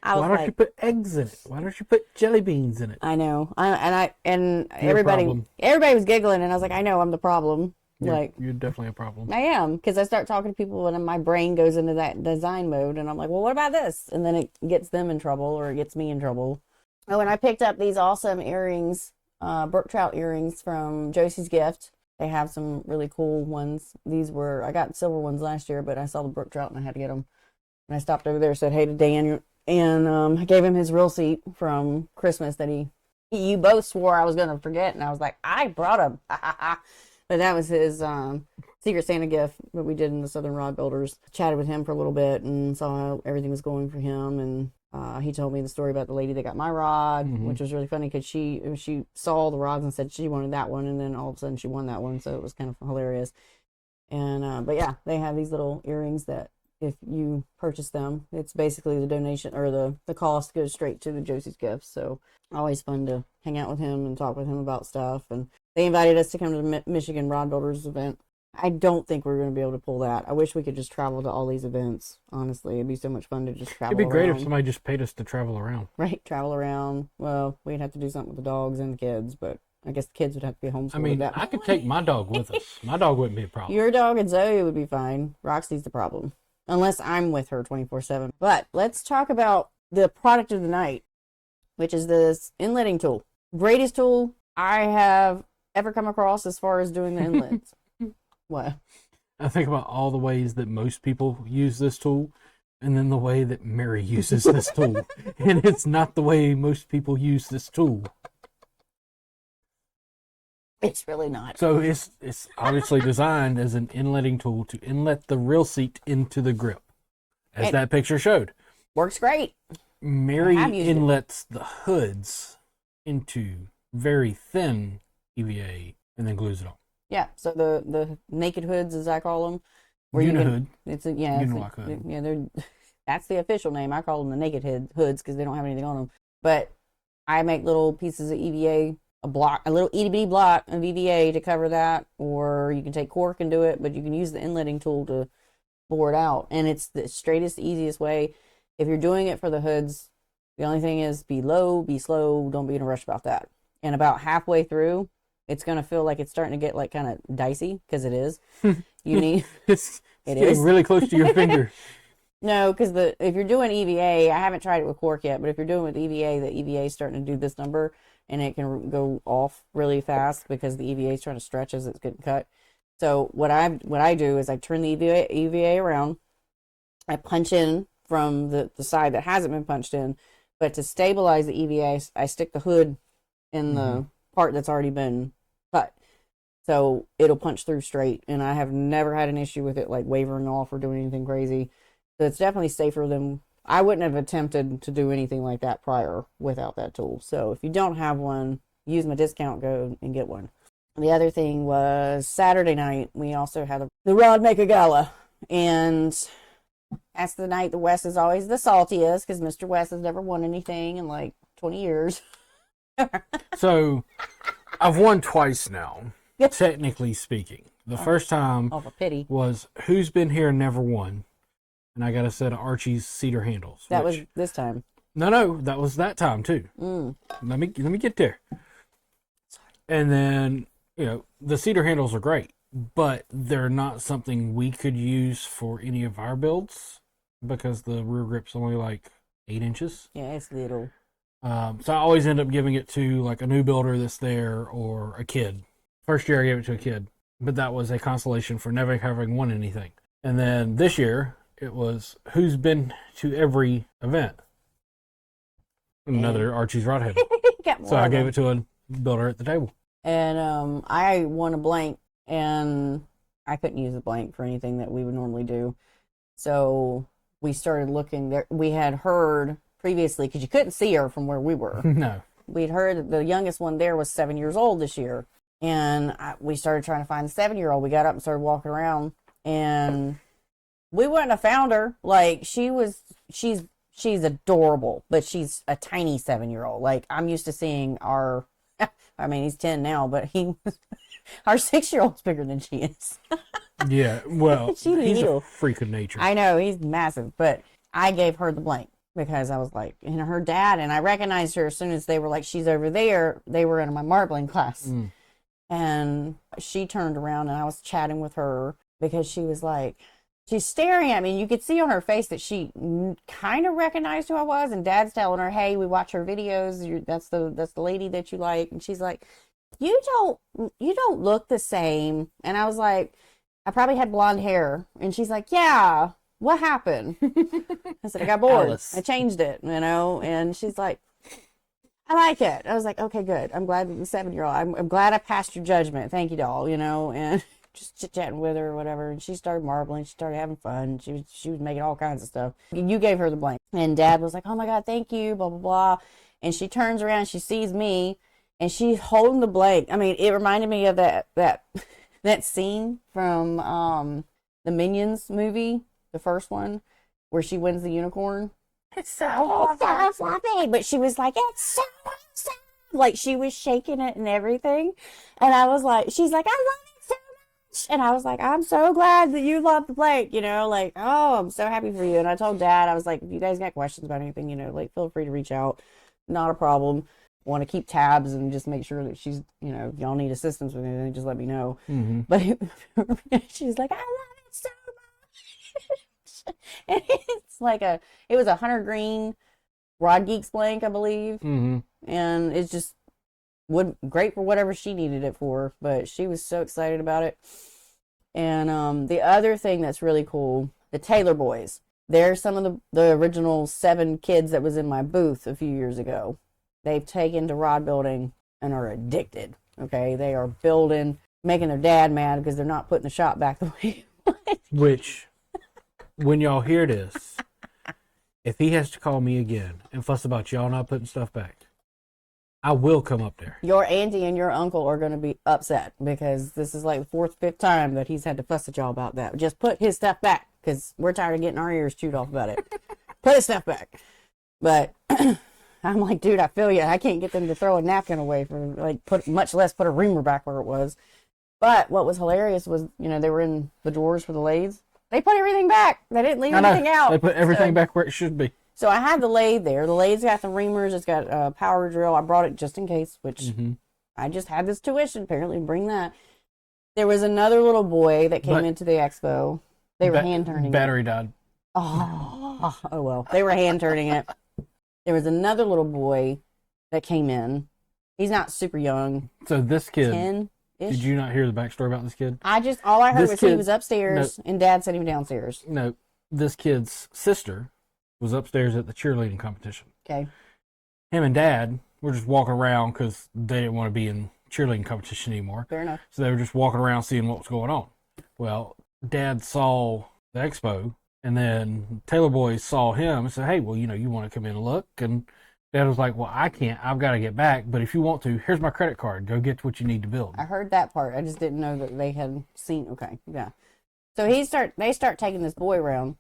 Why don't you put eggs in it? Why don't you put jelly beans in it? I know, and everybody was giggling, and I was like, I know, I'm the problem. You're definitely a problem. I am, because I start talking to people and my brain goes into that design mode, and I'm like, well, what about this? And then it gets them in trouble, or it gets me in trouble. Oh, and I picked up these awesome earrings, brook trout earrings from Josie's Gift. They have some really cool ones. I got silver ones last year, but I saw the brook trout and I had to get them. And I stopped over there and said, hey to Dan, and I gave him his real seat from Christmas that you both swore I was going to forget. And I was like, I brought him. But that was his Secret Santa gift that we did in the Southern Rod Builders. Chatted with him for a little bit and saw how everything was going for him. And he told me the story about the lady that got my rod, which was really funny because she saw all the rods and said she wanted that one. And then all of a sudden she won that one. So it was kind of hilarious. And but yeah, they have these little earrings that if you purchase them, it's basically the donation or the cost goes straight to the Josie's Gift. So always fun to hang out with him and talk with him about stuff. And they invited us to come to the Michigan Rod Builders event. I don't think we're going to be able to pull that. I wish we could just travel to all these events. Honestly, it'd be so much fun to just travel. It'd be great if somebody just paid us to travel around. Right, travel around. Well, we'd have to do something with the dogs and the kids, but I guess the kids would have to be homeschooled. I mean, I could take my dog with us. My dog wouldn't be a problem. Your dog and Zoe would be fine. Roxy's the problem. Unless I'm with her 24/7. But let's talk about the product of the night, which is this inletting tool. Greatest tool I have ever come across as far as doing the inlets. What? I think about all the ways that most people use this tool, and then the way that Mary uses this tool. And it's not the way most people use this tool. It's really not. So it's obviously designed as an inletting tool to inlet the reel seat into the grip, as that picture showed. Works great. Mary inlets the hoods into very thin EVA and then glues it on. Yeah. So the naked hoods, as I call them, Unihood. It's a yeah, Unilock hood. yeah. They're that's the official name. I call them the naked hoods because they don't have anything on them. But I make little pieces of EVA, a little itty bitty block of EVA to cover that, or you can take cork and do it, but you can use the inletting tool to bore it out, and it's the straightest, easiest way. If you're doing it for the hoods, the only thing is be low, be slow, don't be in a rush about that. And about halfway through, it's gonna feel like it's starting to get like kind of dicey because it is. You need it's getting really close to your finger. No, because if you're doing EVA, I haven't tried it with cork yet, but if you're doing with EVA, the EVA is starting to do this number, and it can go off really fast because the EVA is trying to stretch as it's getting cut. So what I do is I turn the EVA around, I punch in from the side that hasn't been punched in, but to stabilize the EVA, I stick the hood in the part that's already been cut. So it'll punch through straight, and I have never had an issue with it like wavering off or doing anything crazy. So it's definitely safer than, I wouldn't have attempted to do anything like that prior without that tool. So if you don't have one, use my discount code and get one. The other thing was Saturday night, we also had the Rod Maker Gala. And that's the night the West is always the saltiest because Mr. West has never won anything in like 20 years. So I've won twice now, technically speaking. The first time a pity. was Who's Been Here and Never Won. And I got a set of Archie's cedar handles. That was this time. No, that was that time too. Let me get there. Sorry. And then, the cedar handles are great, but they're not something we could use for any of our builds because the rear grip's only like 8 inches. Yeah, it's little. So I always end up giving it to like a new builder that's there or a kid. First year I gave it to a kid, but that was a consolation for never having won anything. And then this year it was Who's Been to Every Event. Another Archie's rod handle. So I gave it to a builder at the table. And I won a blank, and I couldn't use a blank for anything that we would normally do. So we started looking there. We had heard previously, because you couldn't see her from where we were. No. We'd heard that the youngest one there was 7 years old this year. And we started trying to find the 7-year-old. We got up and started walking around, and we wouldn't have found her. Like, she's adorable, but she's a tiny 7-year-old. Like, I'm used to seeing our, I mean, he's 10 now, but our 6-year-old's bigger than she is. Yeah, well, he's little. a freak of nature. I know, he's massive, but I gave her the blank because I was like, and her dad, and I recognized her as soon as they were like, she's over there. They were in my marbling class. And she turned around, and I was chatting with her because she was like, she's staring at me, and you could see on her face that she kind of recognized who I was. And Dad's telling her, "Hey, we watch her videos. That's the lady that you like." And she's like, "You don't look the same." And I was like, "I probably had blonde hair." And she's like, "Yeah, what happened?" I said, "I got bored. Alice. I changed it, And she's like, "I like it." I was like, "Okay, good. I'm glad that the 7-year-old. I'm glad I passed your judgment. Thank you, doll." And just chit-chatting with her or whatever, and she started marbling. She started having fun. She was making all kinds of stuff. You gave her the blank, and Dad was like, "Oh my God, thank you," blah blah blah. And she turns around, she sees me, and she's holding the blank. I mean, it reminded me of that scene from the Minions movie, the first one, where she wins the unicorn. It's so fluffy, but she was like, "It's so awesome!" Like, she was shaking it and everything, and I was like, she's like, "I love it so much," and I was like, "I'm so glad that you love the blank," like, "Oh, I'm so happy for you." And I told Dad, I was like, "If you guys got questions about anything, like, feel free to reach out. Not a problem. Want to keep tabs and just make sure that she's, if y'all need assistance with anything, just let me know." But she's like, "I love it so much." And it was a hunter green Rod Geeks blank, I believe. And it's just great for whatever she needed it for, but she was so excited about it. And the other thing that's really cool, the Taylor boys, they're some of the original 7 kids that was in my booth a few years ago. They've taken to rod building and are addicted. Okay, they are building, making their dad mad because they're not putting the shop back the way it was. Which, when y'all hear this, if he has to call me again and fuss about y'all not putting stuff back, I will come up there. Your auntie and your uncle are going to be upset because this is like the fourth, fifth time that he's had to fuss at y'all about that. Just put his stuff back because we're tired of getting our ears chewed off about it. Put his stuff back. But I'm like, dude, I feel you. I can't get them to throw a napkin away for like much less put a reamer back where it was. But what was hilarious was, they were in the drawers for the lathes. They put everything back. They didn't leave anything out. They put everything back where it should be. So I have the lathe there. The lathe's got the reamers. It's got a power drill. I brought it just in case, which I just had this tuition. Apparently, bring that. There was another little boy that came into the expo. They were hand turning. Battery died. Oh well. They were hand turning it. There was another little boy that came in. He's not super young. So this kid, 10-ish. Did you not hear the backstory about this kid? All I heard was he was upstairs and Dad sent him downstairs. No, this kid's sister was upstairs at the cheerleading competition. Okay. Him and Dad were just walking around because they didn't want to be in cheerleading competition anymore. Fair enough. So they were just walking around seeing what was going on. Well, Dad saw the expo, and then Taylor Boys saw him and said, hey, well, you want to come in and look? And Dad was like, well, I can't. I've got to get back. But if you want to, here's my credit card. Go get what you need to build. I heard that part. I just didn't know that they had seen. Okay, yeah. So they start taking this boy around,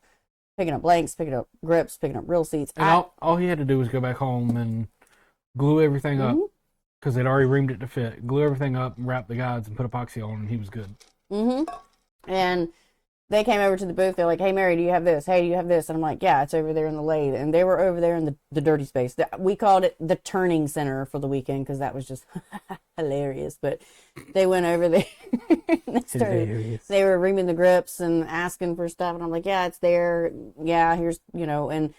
picking up blanks, picking up grips, picking up real seats. And all he had to do was go back home and glue everything up because they'd already reamed it to fit. Glue everything up and wrap the guides and put epoxy on, and he was good. And they came over to the booth. They're like, hey, Mary, do you have this? Hey, do you have this? And I'm like, yeah, it's over there in the lathe. And they were over there in the dirty space. We called it the turning center for the weekend because that was just hilarious. But they went over there. They were reaming the grips and asking for stuff. And I'm like, yeah, it's there. Yeah, here's, and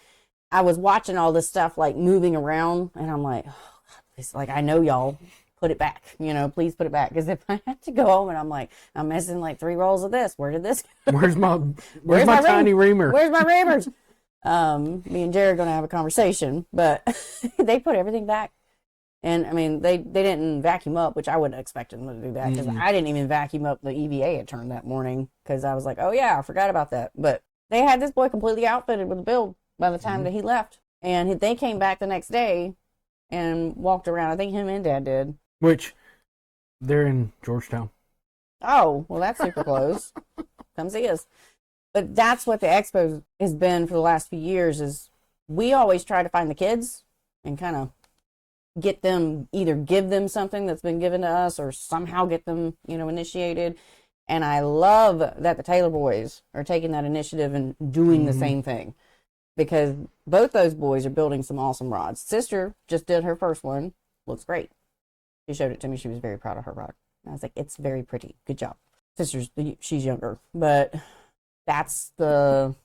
I was watching all this stuff like moving around. And I'm like, oh, it's like, I know y'all. Put it back, please put it back. Because if I have to go home and I'm like, I'm missing like 3 rolls of this. Where did this go? Where's my tiny reamer? Where's my reamers? Me and Jared are going to have a conversation, but they put everything back. And I mean, they didn't vacuum up, which I wouldn't have expected them to do that because I didn't even vacuum up the EVA it turned that morning because I was like, oh yeah, I forgot about that. But they had this boy completely outfitted with a build by the time that he left. And they came back the next day and walked around. I think him and Dad did. Which, they're in Georgetown. Oh, well, that's super close. Come see us. But that's what the expo has been for the last few years is we always try to find the kids and kind of get them, either give them something that's been given to us or somehow get them, initiated. And I love that the Taylor boys are taking that initiative and doing the same thing because both those boys are building some awesome rods. Sister just did her first one. Looks great. She showed it to me. She was very proud of her rod. I was like, it's very pretty. Good job. She's younger. But that's the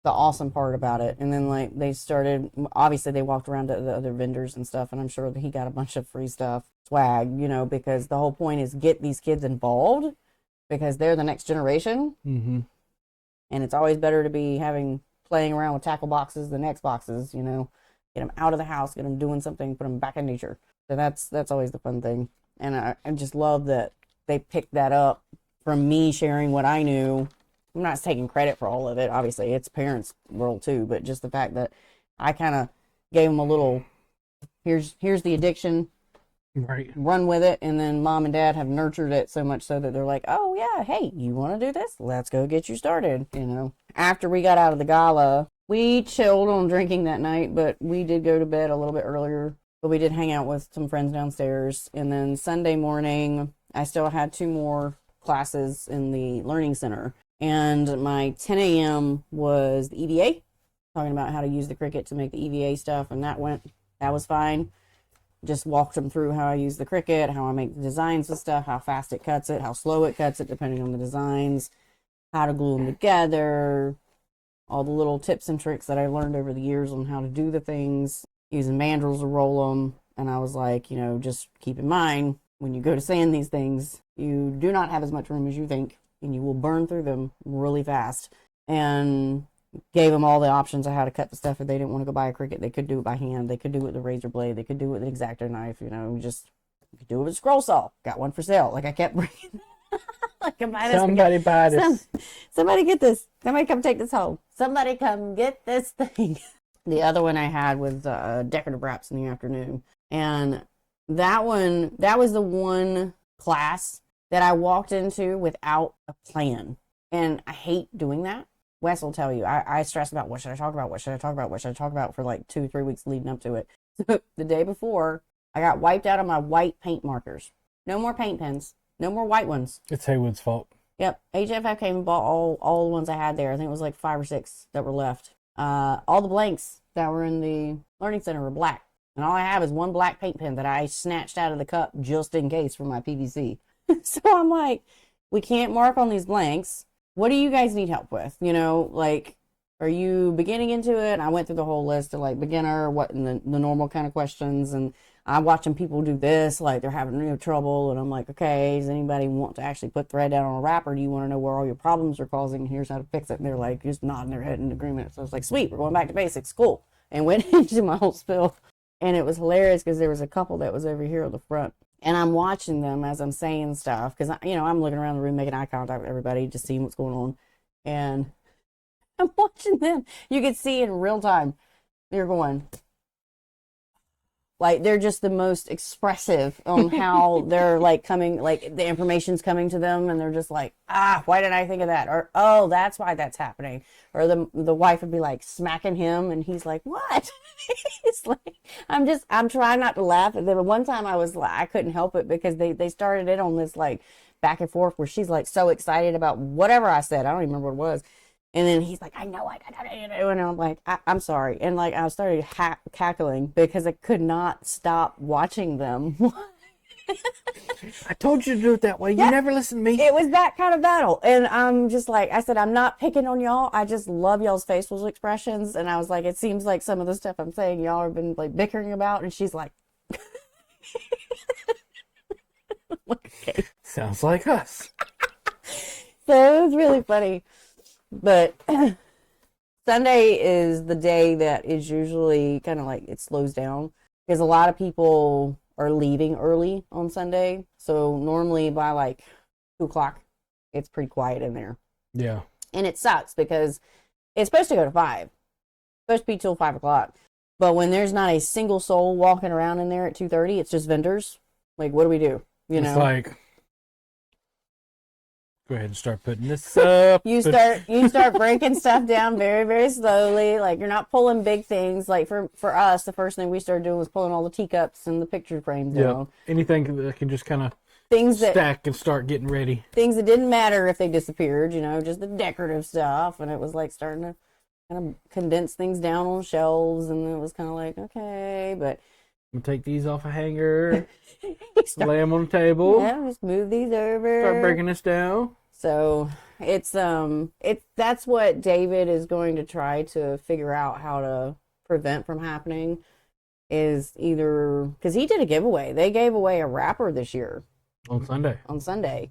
awesome part about it. And then, like, they started, obviously, they walked around to the other vendors and stuff. And I'm sure that he got a bunch of free stuff, swag, because the whole point is get these kids involved because they're the next generation. And it's always better to be playing around with tackle boxes than X boxes, get them out of the house, get them doing something, put them back in nature. So that's always the fun thing. And I just love that they picked that up from me sharing what I knew. I'm not taking credit for all of it. Obviously, it's parents' world too, but just the fact that I kind of gave them a little, here's the addiction, right? Run with it. And then Mom and Dad have nurtured it so much so that they're like, oh yeah, hey, you want to do this? Let's go get you started. After we got out of the gala, we chilled on drinking that night, but we did go to bed a little bit earlier. But we did hang out with some friends downstairs. And then Sunday morning, I still had 2 more classes in the Learning Center. And my 10 a.m. was the EVA, talking about how to use the Cricut to make the EVA stuff. And that was fine. Just walked them through how I use the Cricut, how I make the designs and stuff, how fast it cuts it, how slow it cuts it, depending on the designs, how to glue them together, all the little tips and tricks that I learned over the years on how to do the things. Using mandrels to roll them. And I was like, just keep in mind, when you go to sand these things, you do not have as much room as you think, and you will burn through them really fast. And gave them all the options of how to cut the stuff. If they didn't want to go buy a Cricut, they could do it by hand. They could do it with a razor blade. They could do it with an X-Acto knife. You could do it with a scroll saw. Got one for sale. Like I kept bringing. Somebody buy this. Somebody get this. Somebody come take this home. Somebody come get this thing. The other one I had was decorative wraps in the afternoon. And that was the one class that I walked into without a plan. And I hate doing that. Wes will tell you, I stress about what should I talk about? What should I talk about? What should I talk about for like 2-3 weeks leading up to it. So the day before, I got wiped out of my white paint markers. No more paint pens. No more white ones. It's Haywood's fault. Yep. HFF came and bought all the ones I had there. I think it was like 5 or 6 that were left. All the blanks that were in the Learning Center were black. And all I have is one black paint pen that I snatched out of the cup just in case for my PVC. So I'm like, we can't mark on these blanks. What do you guys need help with? You know, like, are you beginning into it? And I went through the whole list of like beginner, what, and the normal kind of questions. And I'm watching people do this, like they're having real trouble. And I'm like, okay, does anybody want to actually put thread down on a wrap, or do you want to know where all your problems are causing? Here's how to fix it. And they're like, just nodding their head in agreement. So I was like, sweet, we're going back to basics. Cool. And went into my whole spill. And it was hilarious because there was a couple that was over here on the front. And I'm watching them as I'm saying stuff because, you know, I'm looking around the room making eye contact with everybody, just seeing what's going on. And I'm watching them. You could see in real time, they're going, like, they're just the most expressive on how they're, like, coming, like, the information's coming to them. And they're just like, why didn't I think of that? Or, oh, that's why that's happening. Or the wife would be, like, smacking him. And he's like, what? It's like, I'm trying not to laugh. And then one time I couldn't help it because they started it on this, like, back and forth where she's, like, so excited about whatever I said. I don't even remember what it was. And then he's like, I know, and I'm like, I'm sorry. And like, I started cackling because I could not stop watching them. I told you to do it that way. Yeah, you never listen to me. It was that kind of battle. And I'm just like, I said, I'm not picking on y'all. I just love y'all's facial expressions. And I was like, it seems like some of the stuff I'm saying y'all have been like bickering about. And she's like, okay. Sounds like us. So it was really funny. But Sunday is the day that is usually kind of like it slows down because a lot of people are leaving early on Sunday. So normally by like 2 o'clock, it's pretty quiet in there. Yeah. And it sucks because it's supposed to go to 5. It's supposed to be till 5 o'clock. But when there's not a single soul walking around in there at 2:30, it's just vendors. Like, what do we do? You know? It's like, go ahead and start putting this up. You start breaking stuff down very, very slowly. Like, you're not pulling big things. Like for us, the first thing we started doing was pulling all the teacups and the picture frames down. Anything that can just kind of stack and start getting ready. Things that didn't matter if they disappeared, you know, just the decorative stuff. And it was like starting to kind of condense things down on shelves. And it was kind of like, okay, but I'm gonna take these off a hanger, lay them on the table. Yeah, just move these over. Start breaking this down. So it's that's what David is going to try to figure out how to prevent from happening is either because he did a giveaway. They gave away a wrapper this year on Sunday. On Sunday,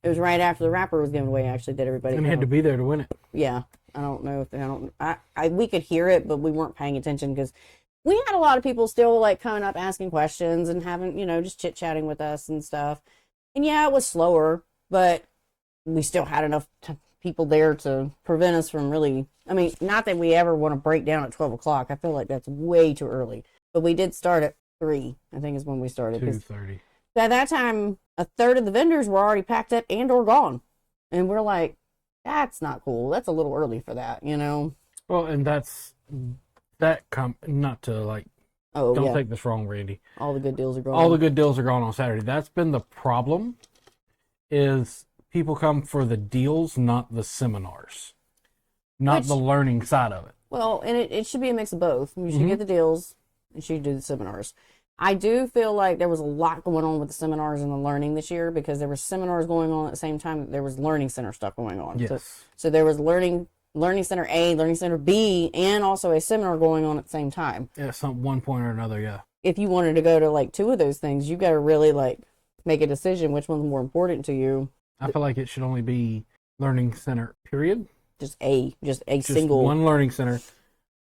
it was right after the wrapper was given away. Actually, did everybody? And he had to be there to win it. Yeah, I don't know if we could hear it, but we weren't paying attention because we had a lot of people still like coming up asking questions and having, you know, just chit chatting with us and stuff. And yeah, it was slower, but we still had enough people there to prevent us from really, I mean, not that we ever want to break down at 12 o'clock. I feel like that's way too early. But we did start at 3, I think is when we started. 2:30. By that time, a third of the vendors were already packed up and or gone. And we're like, that's not cool. That's a little early for that, you know? Well, and not to like, don't take this wrong, Randy. All the good deals are gone. All the good deals are gone on Saturday. That's been the problem is people come for the deals, not the seminars, not the learning side of it. Well, and it should be a mix of both. You should get the deals and you should do the seminars. I do feel like there was a lot going on with the seminars and the learning this year because there were seminars going on at the same time that there was learning center stuff going on. Yes. So there was learning center A, learning center B, and also a seminar going on at the same time. Yeah, one point or another, yeah. If you wanted to go to like 2 of those things, you got to really like make a decision which one's more important to you. I feel like it should only be learning center, period. Just single. One learning center,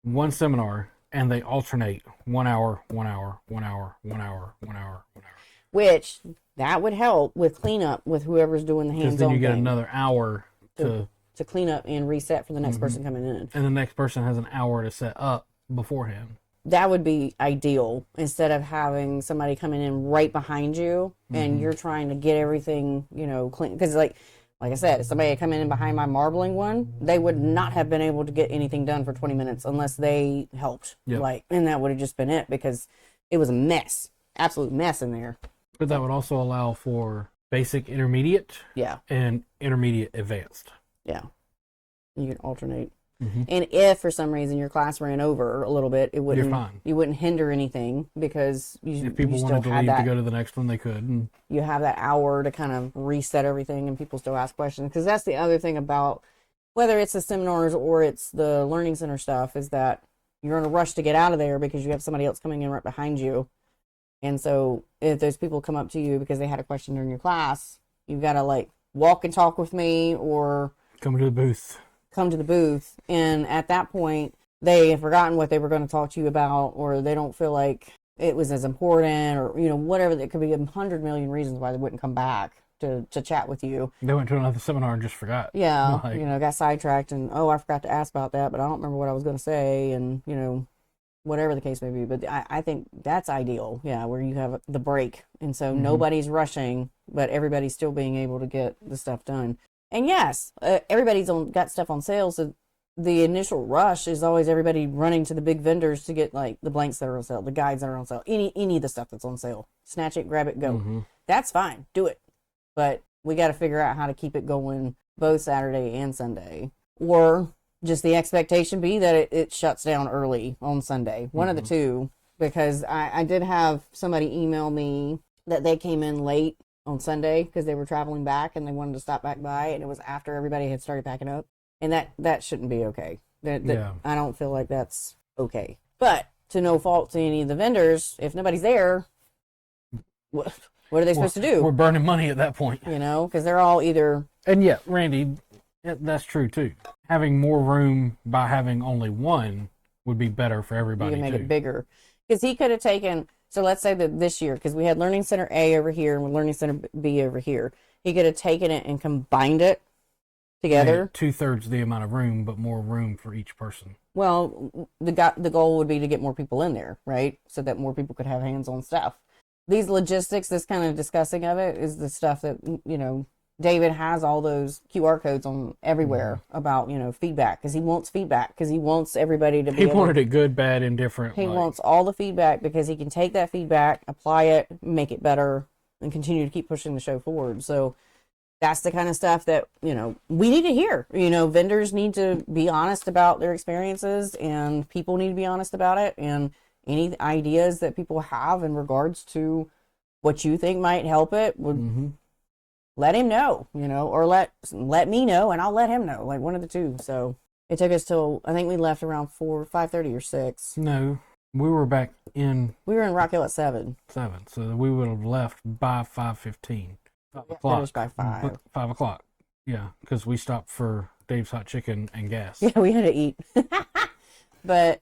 one seminar, and they alternate 1 hour, 1 hour, 1 hour, 1 hour, 1 hour, 1 hour. Which, that would help with cleanup with whoever's doing the hands-on because then you get another hour to clean up and reset for the next person coming in. And the next person has an hour to set up beforehand. that would be ideal, instead of having somebody coming in right behind you and you're trying to get everything, clean. Because like I said, if somebody had come in behind my marbling one, they would not have been able to get anything done for 20 minutes unless they helped. Yep. And that would have just been it, because it was a mess, absolute mess in there. But that would also allow for basic, intermediate, and intermediate advanced. Yeah. You can alternate. And if for some reason your class ran over a little bit, You're fine. You wouldn't hinder anything, because if people wanted to leave to go to the next one, they could. You have that hour to kind of reset everything, and people still ask questions. Because that's the other thing about whether it's the seminars or it's the learning center stuff, is that you're in a rush to get out of there because you have somebody else coming in right behind you. And so if those people come up to you because they had a question during your class, you've got to like walk and talk with me, or come to the booth. And at that point, they have forgotten what they were going to talk to you about, or they don't feel like it was as important, or whatever. There could be 100 million reasons why they wouldn't come back to chat with you. They went to another seminar and just forgot. Yeah, got sidetracked, and I forgot to ask about that, but I don't remember what I was going to say, and whatever the case may be. But I think that's ideal, where you have the break, and so nobody's rushing, but everybody's still being able to get the stuff done. And yes, everybody's got stuff on sale, so the initial rush is always everybody running to the big vendors to get like the blanks that are on sale, the guides that are on sale, any of the stuff that's on sale. Snatch it, grab it, go. That's fine, do it. But we got to figure out how to keep it going both Saturday and Sunday, or just the expectation be that it shuts down early on Sunday. One of the two, because I did have somebody email me that they came in late on Sunday because they were traveling back and they wanted to stop back by, and it was after everybody had started packing up, and that shouldn't be okay. I don't feel like that's okay. But to no fault to any of the vendors, if nobody's there, what are they supposed to do? We're burning money at that point, because they're all either. And yeah, Randy, that's true too. Having more room by having only one would be better for everybody. You can make it bigger, because he could have taken. So let's say that this year, because we had Learning Center A over here and Learning Center B over here, he could have taken it and combined it together. 2/3 the amount of room, but more room for each person. Well, the goal would be to get more people in there, right? So that more people could have hands-on stuff. These logistics, this kind of discussing of it, is the stuff that, David has all those QR codes on everywhere about, feedback, because he wants feedback, because he wants everybody to be. He wanted it good, bad, indifferent. He wants all the feedback, because he can take that feedback, apply it, make it better, and continue to keep pushing the show forward. So that's the kind of stuff that, we need to hear. Vendors need to be honest about their experiences, and people need to be honest about it. And any ideas that people have in regards to what you think might help it would. Let him know, or let me know, and I'll let him know, like one of the two. So it took us till, I think we left around 5:30 or 6. No, we were back in. We were in Rock Hill at 7. So we would have left by 5:15. 5 o'clock. Finished by 5. 5 o'clock. Yeah, because we stopped for Dave's Hot Chicken and gas. Yeah, we had to eat. But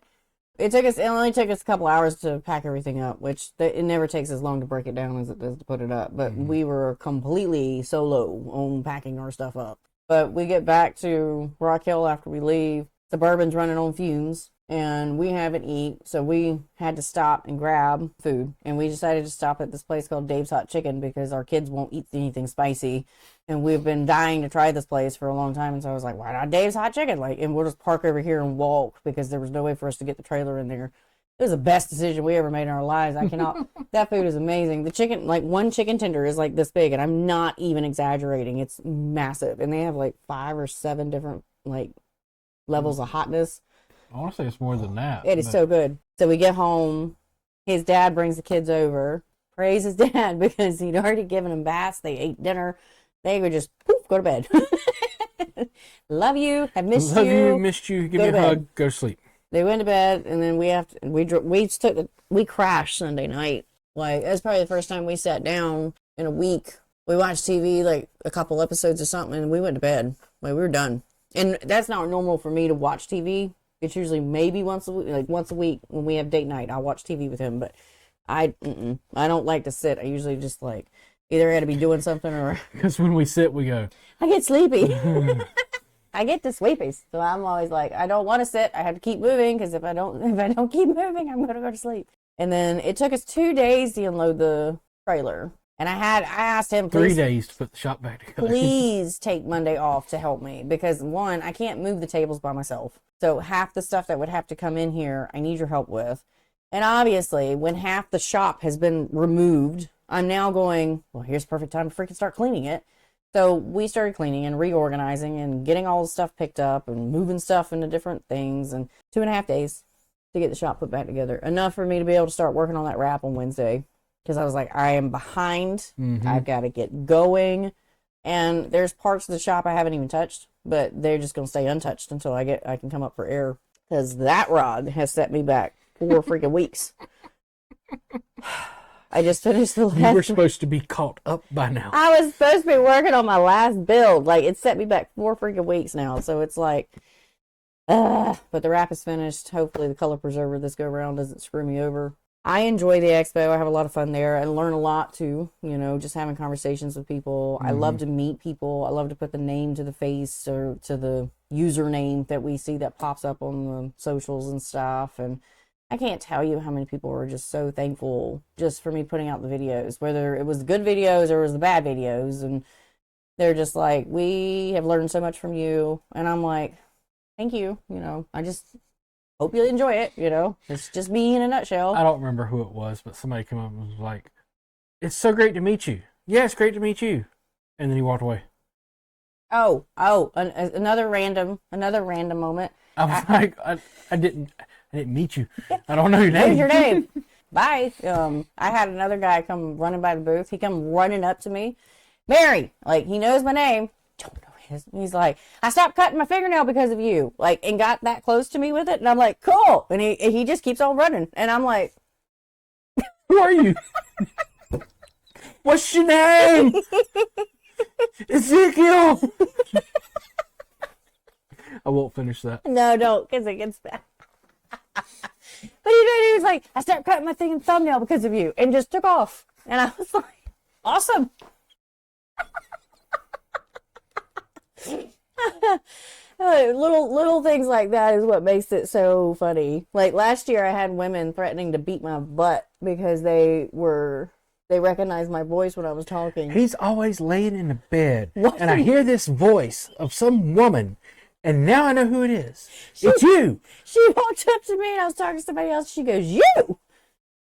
it only took us a couple hours to pack everything up, which it never takes as long to break it down as it does to put it up. But we were completely solo on packing our stuff up. But we get back to Rock Hill after we leave. Suburban's running on fumes, and we haven't eaten, so we had to stop and grab food. And we decided to stop at this place called Dave's Hot Chicken because our kids won't eat anything spicy. And we've been dying to try this place for a long time. And so I was like, why not Dave's Hot Chicken? And we'll just park over here and walk, because there was no way for us to get the trailer in there. It was the best decision we ever made in our lives. I cannot, that food is amazing. The chicken, one chicken tender is like this big, and I'm not even exaggerating. It's massive. And they have 5 or 7 different levels of hotness. I want to say it's more than that. It is so good. So we get home. His dad brings the kids over. Praise his dad, because he'd already given them baths. They ate dinner. They would just poof, go to bed. Love you. Have missed you. Love you. Missed you. Give me a hug. Go to sleep. They went to bed, and then we crashed Sunday night. That's probably the first time we sat down in a week. We watched TV, a couple episodes or something, and we went to bed. We were done. And that's not normal for me to watch TV. It's usually maybe once a week when we have date night, I'll watch TV with him. But I don't like to sit. I usually just either got to be doing something, or because when we sit, we go. I get sleepy. I get the sleepies. So I'm always like, I don't want to sit. I have to keep moving because if I don't keep moving, I'm gonna go to sleep. And then it took us 2 days to unload the trailer. And I asked him, 3 days to put the shop back together. Please take Monday off to help me because one, I can't move the tables by myself. So half the stuff that would have to come in here, I need your help with. And obviously, when half the shop has been removed, I'm now going, well, here's the perfect time to freaking start cleaning it. So we started cleaning and reorganizing and getting all the stuff picked up and moving stuff into different things. And 2.5 days to get the shop put back together. Enough for me to be able to start working on that wrap on Wednesday. Because I was like, I am behind. I've got to get going. And there's parts of the shop I haven't even touched, but they're just going to stay untouched until I can come up for air. Because that rod has set me back 4 freaking weeks. I just finished the last. You were supposed to be caught up by now. I was supposed to be working on my last build. Like, it set me back 4 freaking weeks now. So it's like, but the wrap is finished. Hopefully the color preserver this go around doesn't screw me over. I enjoy the expo. I have a lot of fun there and learn a lot too, you know, just having conversations with people. I love to meet people. I love to put the name to the face or to the username that we see that pops up on the socials and stuff. And I can't tell you how many people are just so thankful just for me putting out the videos, whether it was the good videos or it was the bad videos. And they're just like, we have learned so much from you. And I'm like, thank you. You know, I just hope you enjoy it, you know. It's just me in a nutshell. I don't remember who it was, but somebody came up and was like, it's so great to meet you. Yeah, it's great to meet you. And then he walked away. Another random moment. I was like, I didn't meet you. I don't know your name. Here's your name. Bye. I had another guy come running by the booth. He come running up to me. Mary, like, he knows my name. Don't know his. He's like, I stopped cutting my fingernail because of you. Like, and got that close to me with it. And I'm like, cool. And he just keeps on running. And I'm like, who are you? What's your name? Ezekiel. I won't finish that. No, don't, because it gets bad. But he was like, I stopped cutting my thumbnail because of you, and just took off. And I was like, awesome. Little things like that is what makes it so funny. Like last year, I had women threatening to beat my butt because they recognized my voice when I was talking. He's always laying in the bed, and I hear this voice of some woman, and now I know who it is. It's you. She walked up to me, and I was talking to somebody else. She goes, you!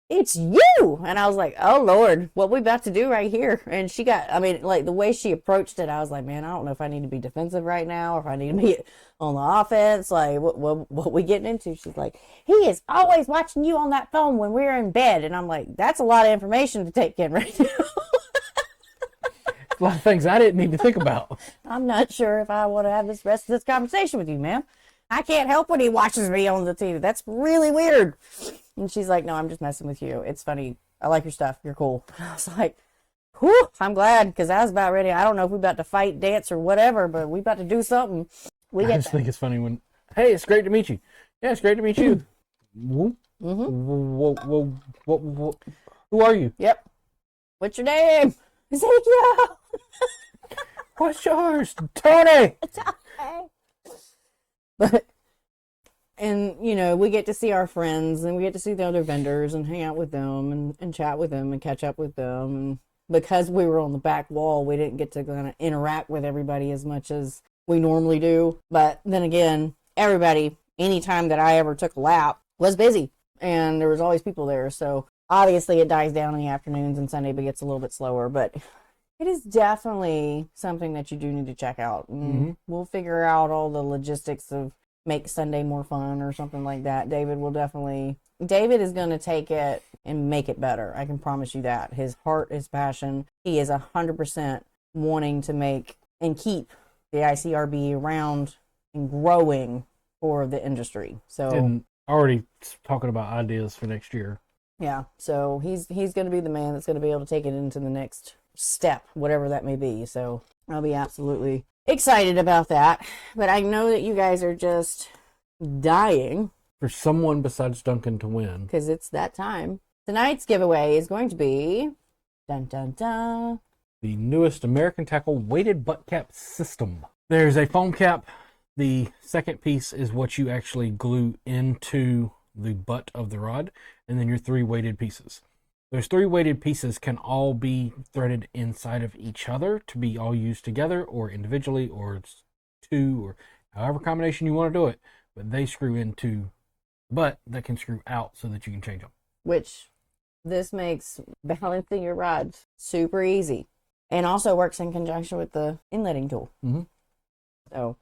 It's you! And I was like, oh, Lord, what we about to do right here? And she got, I mean, like, the way she approached it, I was like, man, I don't know if I need to be defensive right now or if I need to be on the offense. Like, what we getting into? She's like, he is always watching you on that phone when we're in bed. And I'm like, that's a lot of information to take in right now. A lot of things I didn't need to think about. I'm not sure if I want to have this rest of this conversation with you, ma'am. I can't help when he watches me on the TV. That's really weird. And she's like, no, I'm just messing with you. It's funny. I like your stuff. You're cool. I was like, whew, I'm glad, because I was about ready. I don't know if we're about to fight, dance, or whatever, but we about to do something. I just think it's funny when, hey, it's great to meet you. Yeah, it's great to meet you. Who are you? Yep. What's your name? Ezekiel. What's yours? Tony. But, and, you know, we get to see our friends and we get to see the other vendors and hang out with them and chat with them and catch up with them. And because we were on the back wall, we didn't get to kind of interact with everybody as much as we normally do. But then again, everybody, anytime that I ever took a lap, was busy and there was always people there. So obviously it dies down in the afternoons and Sunday gets a little bit slower, but it is definitely something that you do need to check out. And we'll figure out all the logistics of make Sunday more fun or something like that. David is going to take it and make it better. I can promise you that. His heart, his passion, he is 100% wanting to make and keep the ICRBE around and growing for the industry. So, and already talking about ideas for next year. Yeah. So he's going to be the man that's going to be able to take it into the next step, whatever that may be. So I'll be absolutely excited about that. But I know that you guys are just dying for someone besides Duncan to win, because it's that time. Tonight's giveaway is going to be dun dun dun, the newest American Tackle weighted butt cap system. There's a foam cap The second piece is what you actually glue into the butt of the rod, and then your 3 weighted pieces. Those 3 weighted pieces can all be threaded inside of each other to be all used together or individually, or it's 2, or however combination you want to do it, but they screw into the butt that can screw out so that you can change them. Which this makes balancing your rods super easy, and also works in conjunction with the inletting tool. Mm-hmm. So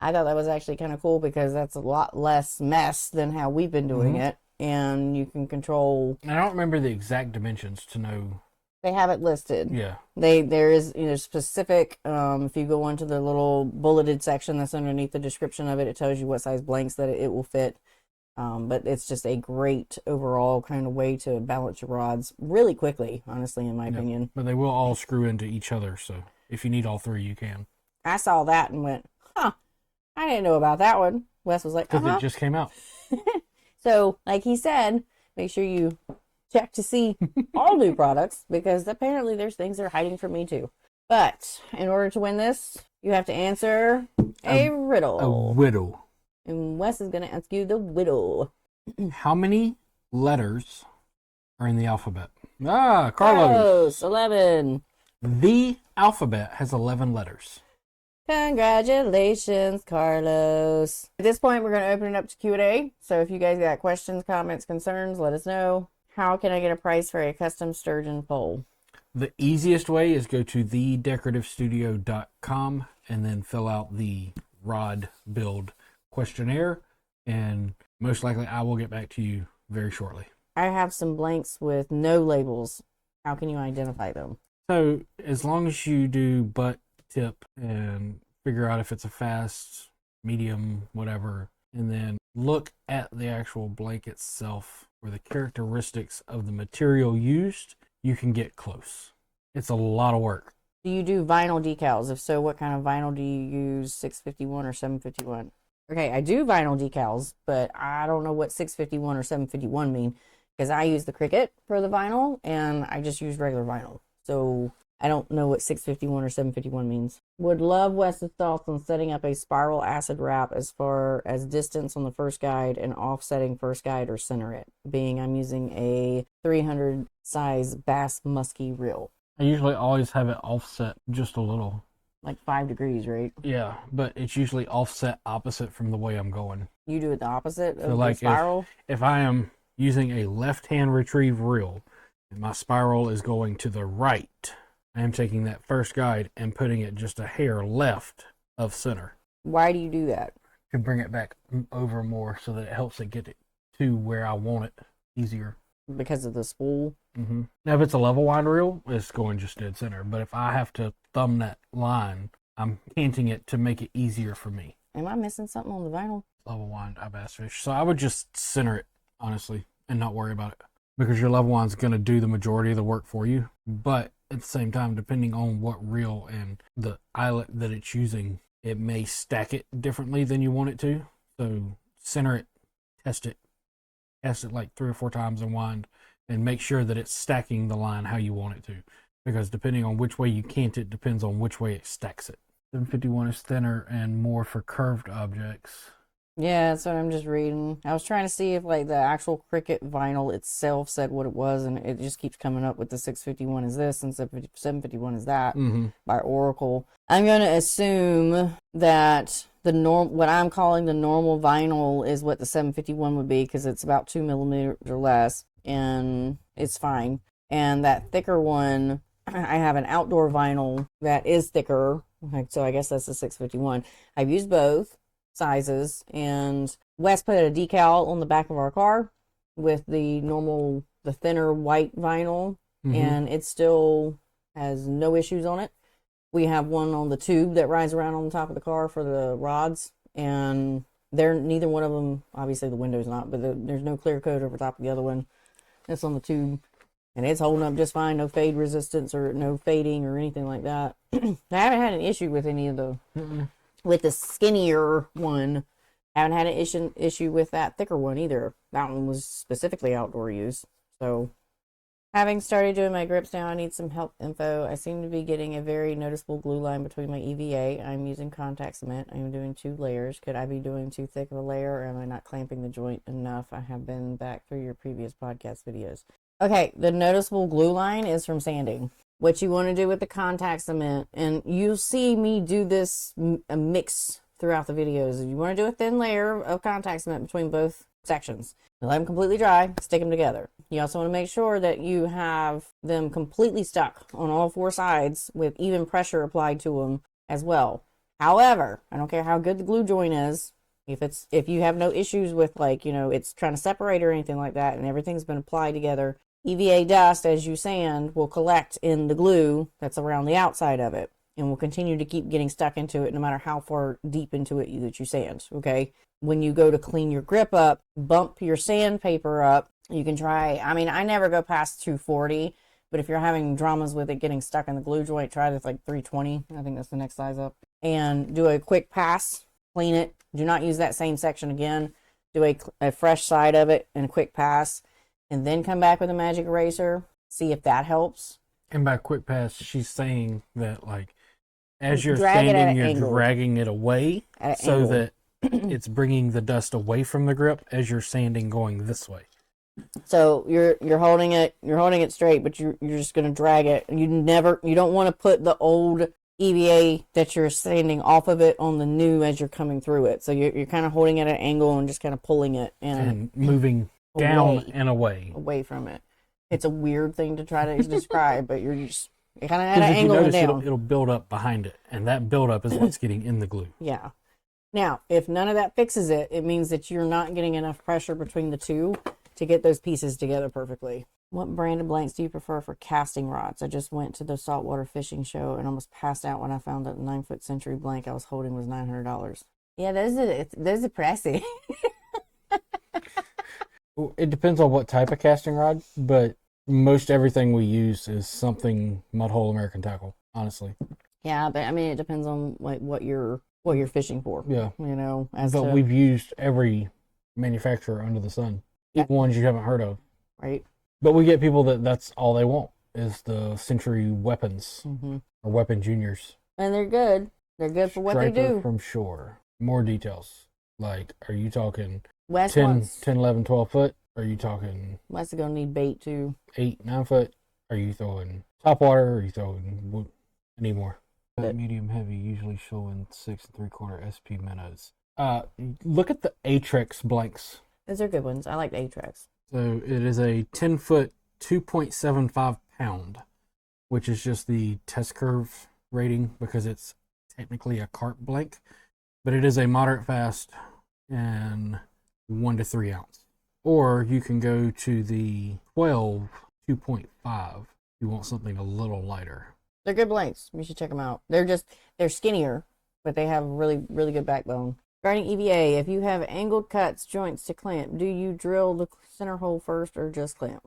I thought that was actually kind of cool because that's a lot less mess than how we've been doing it, and you can control. I don't remember the exact dimensions to know. They have it listed. Yeah. There is specific. If you go into the little bulleted section that's underneath the description of it, it tells you what size blanks that it will fit. But it's just a great overall kind of way to balance your rods really quickly, honestly, in my opinion. But they will all screw into each other, so if you need all 3, you can. I saw that and went, huh, I didn't know about that one. Wes was like, Because it just came out. So, like he said, make sure you check to see all new products, because apparently there's things they're hiding from me too. But in order to win this, you have to answer a riddle. A riddle. And Wes is going to ask you the riddle. How many letters are in the alphabet? Carlos. 11. The alphabet has 11 letters. Congratulations, Carlos. At this point, we're going to open it up to Q&A. So if you guys got questions, comments, concerns, let us know. How can I get a price for a custom sturgeon pole? The easiest way is go to thedecorativestudio.com and then fill out the rod build questionnaire, and most likely I will get back to you very shortly. I have some blanks with no labels. How can you identify them? So as long as you do butt, tip, and figure out if it's a fast, medium, whatever, and then look at the actual blank itself or the characteristics of the material used, you can get close. It's a lot of work. Do you do vinyl decals? If so, what kind of vinyl do you use, 651 or 751? Okay, I do vinyl decals, but I don't know what 651 or 751 mean, because I use the Cricut for the vinyl, and I just use regular vinyl. So I don't know what 651 or 751 means. Would love Wes's thoughts on setting up a spiral acid wrap as far as distance on the first guide and offsetting first guide or center it, being I'm using a 300 size Bass Muskie reel. I usually always have it offset just a little. Like 5 degrees, right? Yeah, but it's usually offset opposite from the way I'm going. You do it the opposite of So like the spiral? If I am using a left-hand retrieve reel and my spiral is going to the right, I am taking that first guide and putting it just a hair left of center. Why do you do that? To bring it back over more so that it helps it get it to where I want it easier. Because of the spool? Mm-hmm. Now, if it's a level wind reel, it's going just dead center. But if I have to thumb that line, I'm canting it to make it easier for me. Am I missing something on the vinyl? Level wind, I bass fish. So I would just center it, honestly, and not worry about it. Because your level wind's going to do the majority of the work for you. But at the same time, depending on what reel and the eyelet that it's using, it may stack it differently than you want it to. So center it, test it like 3 or 4 times and wind, and make sure that it's stacking the line how you want it to. Because depending on which way you cant it, depends on which way it stacks it. 751 is thinner and more for curved objects. Yeah, that's what I'm just reading. I was trying to see if like the actual Cricut vinyl itself said what it was, and it just keeps coming up with the 651 is this and 751 is that by Oracle. I'm going to assume that what I'm calling the normal vinyl is what the 751 would be, because it's about 2 millimeters or less, and it's fine. And that thicker one, I have an outdoor vinyl that is thicker, so I guess that's the 651. I've used both sizes, and Wes put a decal on the back of our car with the thinner white vinyl, and it still has no issues on it. We have one on the tube that rides around on the top of the car for the rods, and neither one of them, obviously the window's not, but there's no clear coat over top of the other one. It's on the tube, and it's holding up just fine. No fade resistance or no fading or anything like that. I haven't had an issue with any of the with the skinnier one. I haven't had an issue with that thicker one either. That one was specifically outdoor use. So Having started doing my grips now, I need some help info. I seem to be getting a very noticeable glue line between my EVA. I'm using contact cement. I'm doing 2 layers. Could I be doing too thick of a layer, or am I not clamping the joint enough? I have been back through your previous podcast videos. Okay, the noticeable glue line is from sanding. What you want to do with the contact cement, and you'll see me do this a mix throughout the videos. You want to do a thin layer of contact cement between both sections. Let them completely dry, stick them together. You also want to make sure that you have them completely stuck on all 4 sides with even pressure applied to them as well. However, I don't care how good the glue joint is, if you have no issues with, like, you know, it's trying to separate or anything like that and everything's been applied together, EVA dust as you sand will collect in the glue that's around the outside of it and will continue to keep getting stuck into it no matter how far deep into it that you sand, okay? When you go to clean your grip up, bump your sandpaper up. You can try, I mean, I never go past 240, but if you're having dramas with it getting stuck in the glue joint, try this like 320. I think that's the next size up. And do a quick pass, clean it. Do not use that same section again. Do a fresh side of it and a quick pass, and then come back with a magic eraser. See if that helps. And by quick pass, she's saying that, like, as you're Drag it at sanding, an you're angle. dragging it away At an so angle. that it's bringing the dust away from the grip as you're sanding going this way. So you're holding it straight, but you're just going to drag it. You don't want to put the old EVA that you're sanding off of it on the new as you're coming through it. So you're kind of holding it at an angle and just kind of pulling it and moving down away, and away from it. It's a weird thing to try to describe, but you're kind of at an if angle you notice, and down. it'll build up behind it, and that buildup is what's getting in the glue. Yeah. Now, if none of that fixes it, it means that you're not getting enough pressure between the two to get those pieces together perfectly. What brand of blanks do you prefer for casting rods? I just went to the saltwater fishing show and almost passed out when I found that the 9-foot Century blank I was holding was $900. Yeah, those are pricey. It depends on what type of casting rod, but most everything we use is something mudhole American tackle, honestly. Yeah, but I mean, it depends on like what you're fishing for. Yeah. You know, But we've used every manufacturer under the sun, even ones you haven't heard of. Right. But we get people that's all they want is the Century weapons or Weapon Juniors. And they're good. They're good for what they Striper do. from shore. More details. Like, are you talking Wes 10, 11, 12 foot? Are you talking Wes is gonna need bait too. 8, 9 foot? Are you throwing top water? Or are you throwing any more? Medium heavy, usually showing 6 3/4 SP minnows. Look at the Atrex blanks. Those are good ones. I like the Atrex. So it is a 10 foot, 2.75 pound, which is just the test curve rating because it's technically a carp blank, but it is a moderate fast and 1 to 3 ounce. Or you can go to the 12, 2.5. You want something a little lighter. They're good blanks. You should check them out. They're skinnier, but they have really, really good backbone. Regarding EVA, if you have angled cuts, joints to clamp, do you drill the center hole first or just clamp?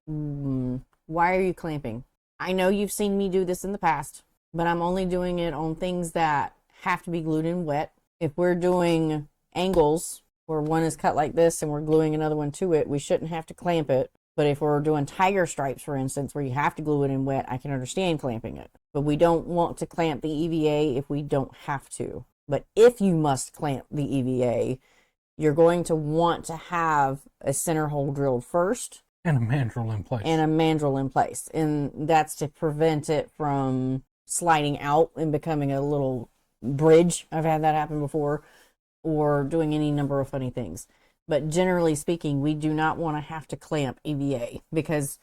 Why are you clamping? I know you've seen me do this in the past, but I'm only doing it on things that have to be glued in wet. If we're doing angles where one is cut like this and we're gluing another one to it, we shouldn't have to clamp it. But if we're doing tiger stripes, for instance, where you have to glue it in wet, I can understand clamping it. But we don't want to clamp the EVA if we don't have to. But if you must clamp the EVA, you're going to want to have a center hole drilled first. And a mandrel in place. And that's to prevent it from sliding out and becoming a little bridge. I've had that happen before. Or doing any number of funny things. But generally speaking, we do not want to have to clamp EVA because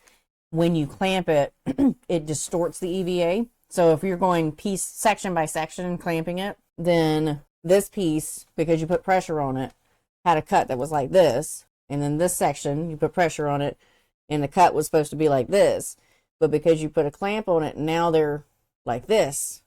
when you clamp it, it distorts the EVA. So if you're going section by section and clamping it, then this piece, because you put pressure on it, had a cut that was like this. And then this section, you put pressure on it, and the cut was supposed to be like this. But because you put a clamp on it, now they're like this.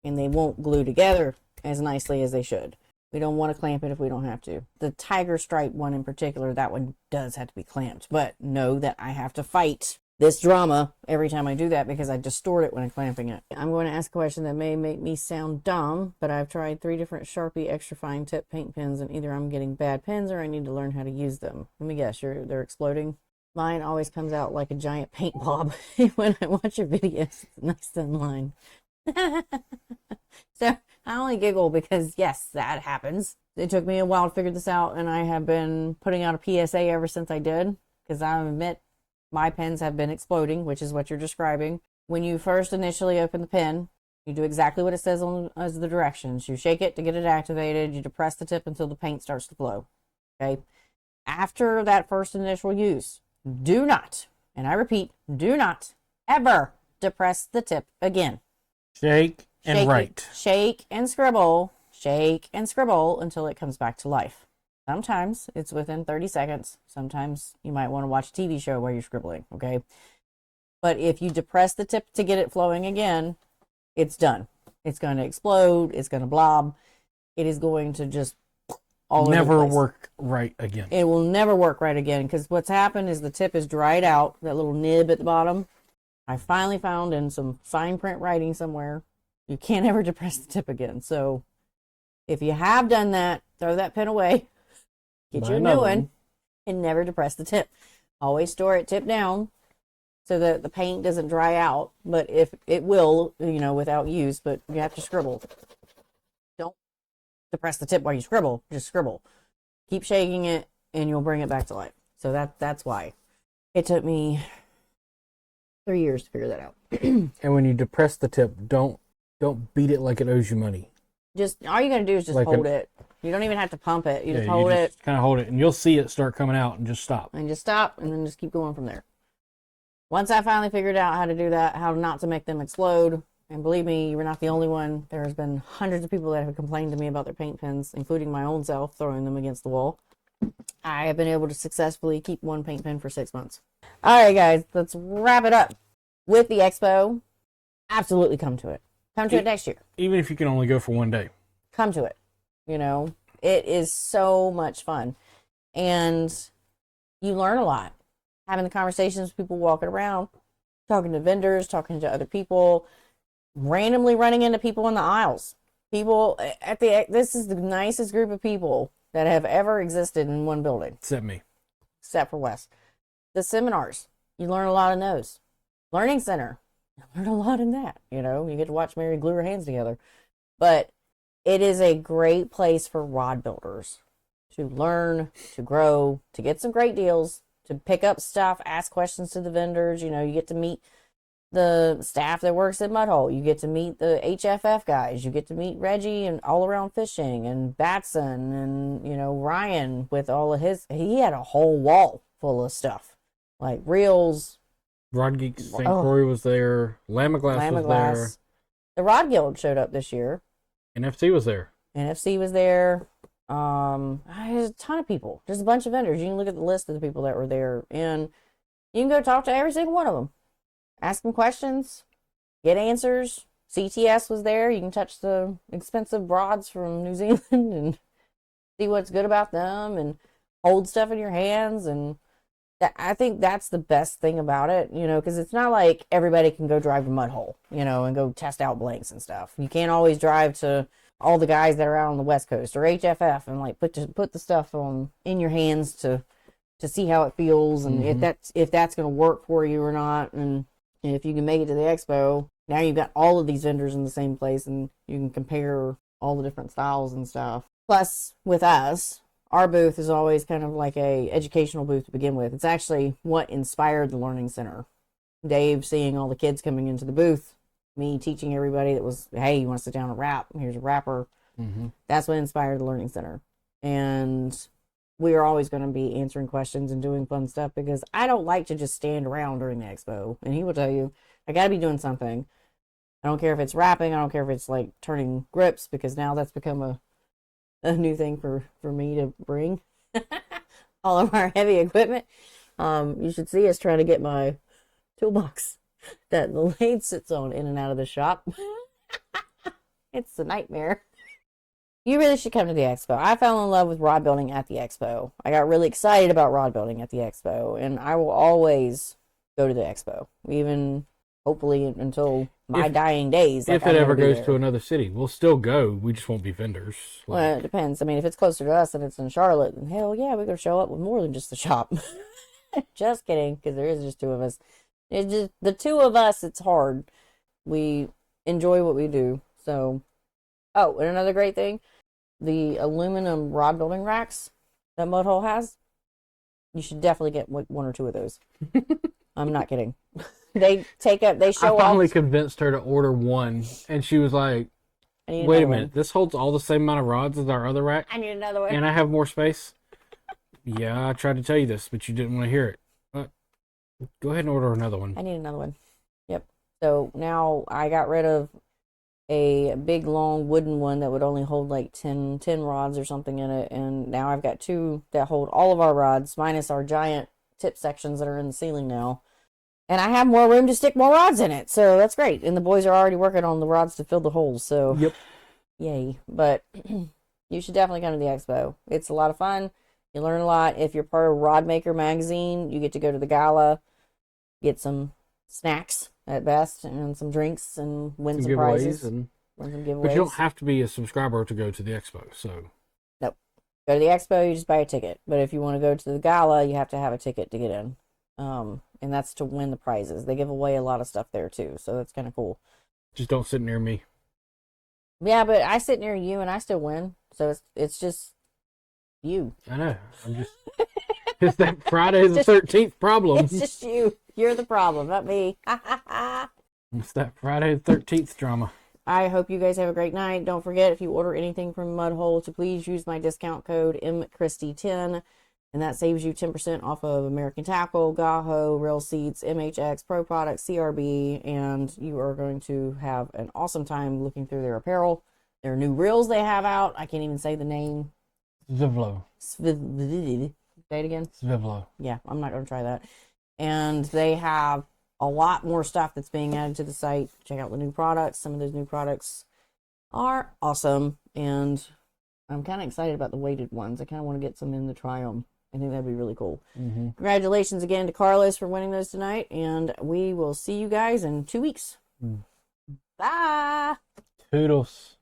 And they won't glue together as nicely as they should. We don't want to clamp it if we don't have to. The tiger stripe one in particular, that one does have to be clamped. But know that I have to fight this drama every time I do that because I distort it when I'm clamping it. I'm going to ask a question that may make me sound dumb, but I've tried 3 different Sharpie extra fine tip paint pens, and either I'm getting bad pens or I need to learn how to use them. Let me guess, they're exploding? Mine always comes out like a giant paint blob when I watch your videos. It's nice and line. So I only giggle because, yes, that happens. It took me a while to figure this out, and I have been putting out a PSA ever since I did, because I admit my pens have been exploding, which is what you're describing. When you first initially open the pen, you do exactly what it says on as the directions. You shake it to get it activated. You depress the tip until the paint starts to flow. Okay. After that first initial use, do not, and I repeat, do not ever depress the tip again. Shake and write. Shake and scribble until it comes back to life. Sometimes it's within 30 seconds. Sometimes you might want to watch a TV show while you're scribbling, okay? But if you depress the tip to get it flowing again, it's done. It's going to explode. It's going to blob. It is going to just all over the Never place. work right again. It will never work right again, because what's happened is the tip is dried out, that little nib at the bottom. I finally found in some fine print writing somewhere, you can't ever depress the tip again. So if you have done that, throw that pen away, get you a new one, and never depress the tip. Always store it tip down so that the paint doesn't dry out. But if it will, without use, but you have to scribble. Don't depress the tip while you scribble. Just scribble. Keep shaking it, and you'll bring it back to life. So that's why. It took me 3 years to figure that out. And when you depress the tip, don't beat it like it owes you money. Just all you gotta do is just Like hold it. You don't even have to pump it. You just you hold just it kind of hold it, and you'll see it start coming out, and just stop. and just stop, and then just keep going from there. Once I finally figured out how to do that, how not to make them explode, and believe me, you were not the only one. There's been hundreds of people that have complained to me about their paint pens, including my own self throwing them against the wall. I have been able to successfully keep one paint pen for 6 months. All right, guys, let's wrap it up with the expo. Absolutely come to it. Come to it next year. Even if you can only go for one day. Come to it. It is so much fun. And you learn a lot. Having the conversations with people walking around, talking to vendors, talking to other people, randomly running into people in the aisles. This is the nicest group of people that have ever existed in one building. Except me. Except for Wes. The seminars, you learn a lot in those. Learning center, you learn a lot in that. You get to watch Mary glue her hands together. But it is a great place for rod builders to learn, to grow, to get some great deals, to pick up stuff, ask questions to the vendors. You get to meet the staff that works at Mudhole. You get to meet the HFF guys. You get to meet Reggie and All Around Fishing and Batson and, Ryan with all of he had a whole wall full of stuff like reels. Rod Geeks, St. Croix was there. Lamaglass was there. The Rod Guild showed up this year. NFC was there. NFC was there. There's a ton of people. There's a bunch of vendors. You can look at the list of the people that were there, and you can go talk to every single one of them. Ask them questions, get answers. CTS was there. You can touch the expensive rods from New Zealand and see what's good about them and hold stuff in your hands. And I think that's the best thing about it, because it's not like everybody can go drive to Mudhole, and go test out blanks and stuff. You can't always drive to all the guys that are out on the West Coast or HFF and put the stuff in your hands to see how it feels and if that's going to work for you or not. And if you can make it to the expo, now you've got all of these vendors in the same place and you can compare all the different styles and stuff. Plus, with us, our booth is always kind of like a educational booth to begin with. It's actually what inspired the Learning Center. Dave seeing all the kids coming into the booth, me teaching everybody that was, hey, you want to sit down and wrap? Here's a wrapper. Mm-hmm. That's what inspired the Learning Center. And we are always going to be answering questions and doing fun stuff because I don't like to just stand around during the expo. And he will tell you, I got to be doing something. I don't care if it's wrapping. I don't care if it's like turning grips, because now that's become a new thing for me to bring. All of our heavy equipment. You should see us trying to get my toolbox that the lathe sits on in and out of the shop. It's a nightmare. You really should come to the expo. I fell in love with rod building at the expo. I got really excited about rod building at the expo, and I will always go to the expo, even hopefully until my dying days. If it ever goes to another city, we'll still go. We just won't be vendors. Well, it depends. I mean, if it's closer to us and it's in Charlotte, then hell yeah, we're going to show up with more than just the shop. Just kidding, because there is just two of us. It's just the two of us. It's hard. We enjoy what we do. So, oh, and another great thing, the aluminum rod building racks that Mudhole has. You should definitely get one or two of those. I'm not kidding. They take up. They show I finally off. convinced her to order one, and she was like, I need "Wait a another minute, one. this holds all the same amount of rods as our other rack, I need another one. and I have more space." Yeah, I tried to tell you this, but you didn't want to hear it. But go ahead and order another one. I need another one. Yep. So now I got rid of a big long wooden one that would only hold like 10 rods or something in it, and now I've got two that hold all of our rods minus our giant tip sections that are in the ceiling now, and I have more room to stick more rods in it, so that's great. And the boys are already working on the rods to fill the holes, so Yep. yay. But you should definitely come to the expo. It's a lot of fun. You learn a lot. If you're part of Rod Maker magazine, you get to go to the gala, get some snacks at best, and some drinks, and win some prizes. And Win some giveaways. but you don't have to be a subscriber to go to the expo. So Nope. Go to the expo, you just buy a ticket. But if you want to go to the gala, you have to have a ticket to get in. And that's to win the prizes. They give away a lot of stuff there too, so that's kind of cool. just don't sit near me. Yeah, but I sit near you and I still win, so it's just you. I know. I'm just. It's that Friday the 13th problem. It's just you. You're the problem, not me. It's that Friday the 13th drama. I hope you guys have a great night. Don't forget, if you order anything from Mudhole, to please use my discount code MChristy10, and that saves you 10% off of American Tackle, Gaho, Rail Seats, MHX, Pro Products, CRBE, and you are going to have an awesome time looking through their apparel. Their new reels they have out. I can't even say the name. Zvivlo. Say it again. Zvivlo. Yeah, I'm not going to try that. And they have a lot more stuff that's being added to the site. Check out the new products. Some of those new products are awesome, and I'm kind of excited about the weighted ones. I kind of want to get some in to try them. I think that'd be really cool. Mm-hmm. Congratulations again to Carlos for winning those tonight, and we will see you guys in 2 weeks. Bye. Toodles.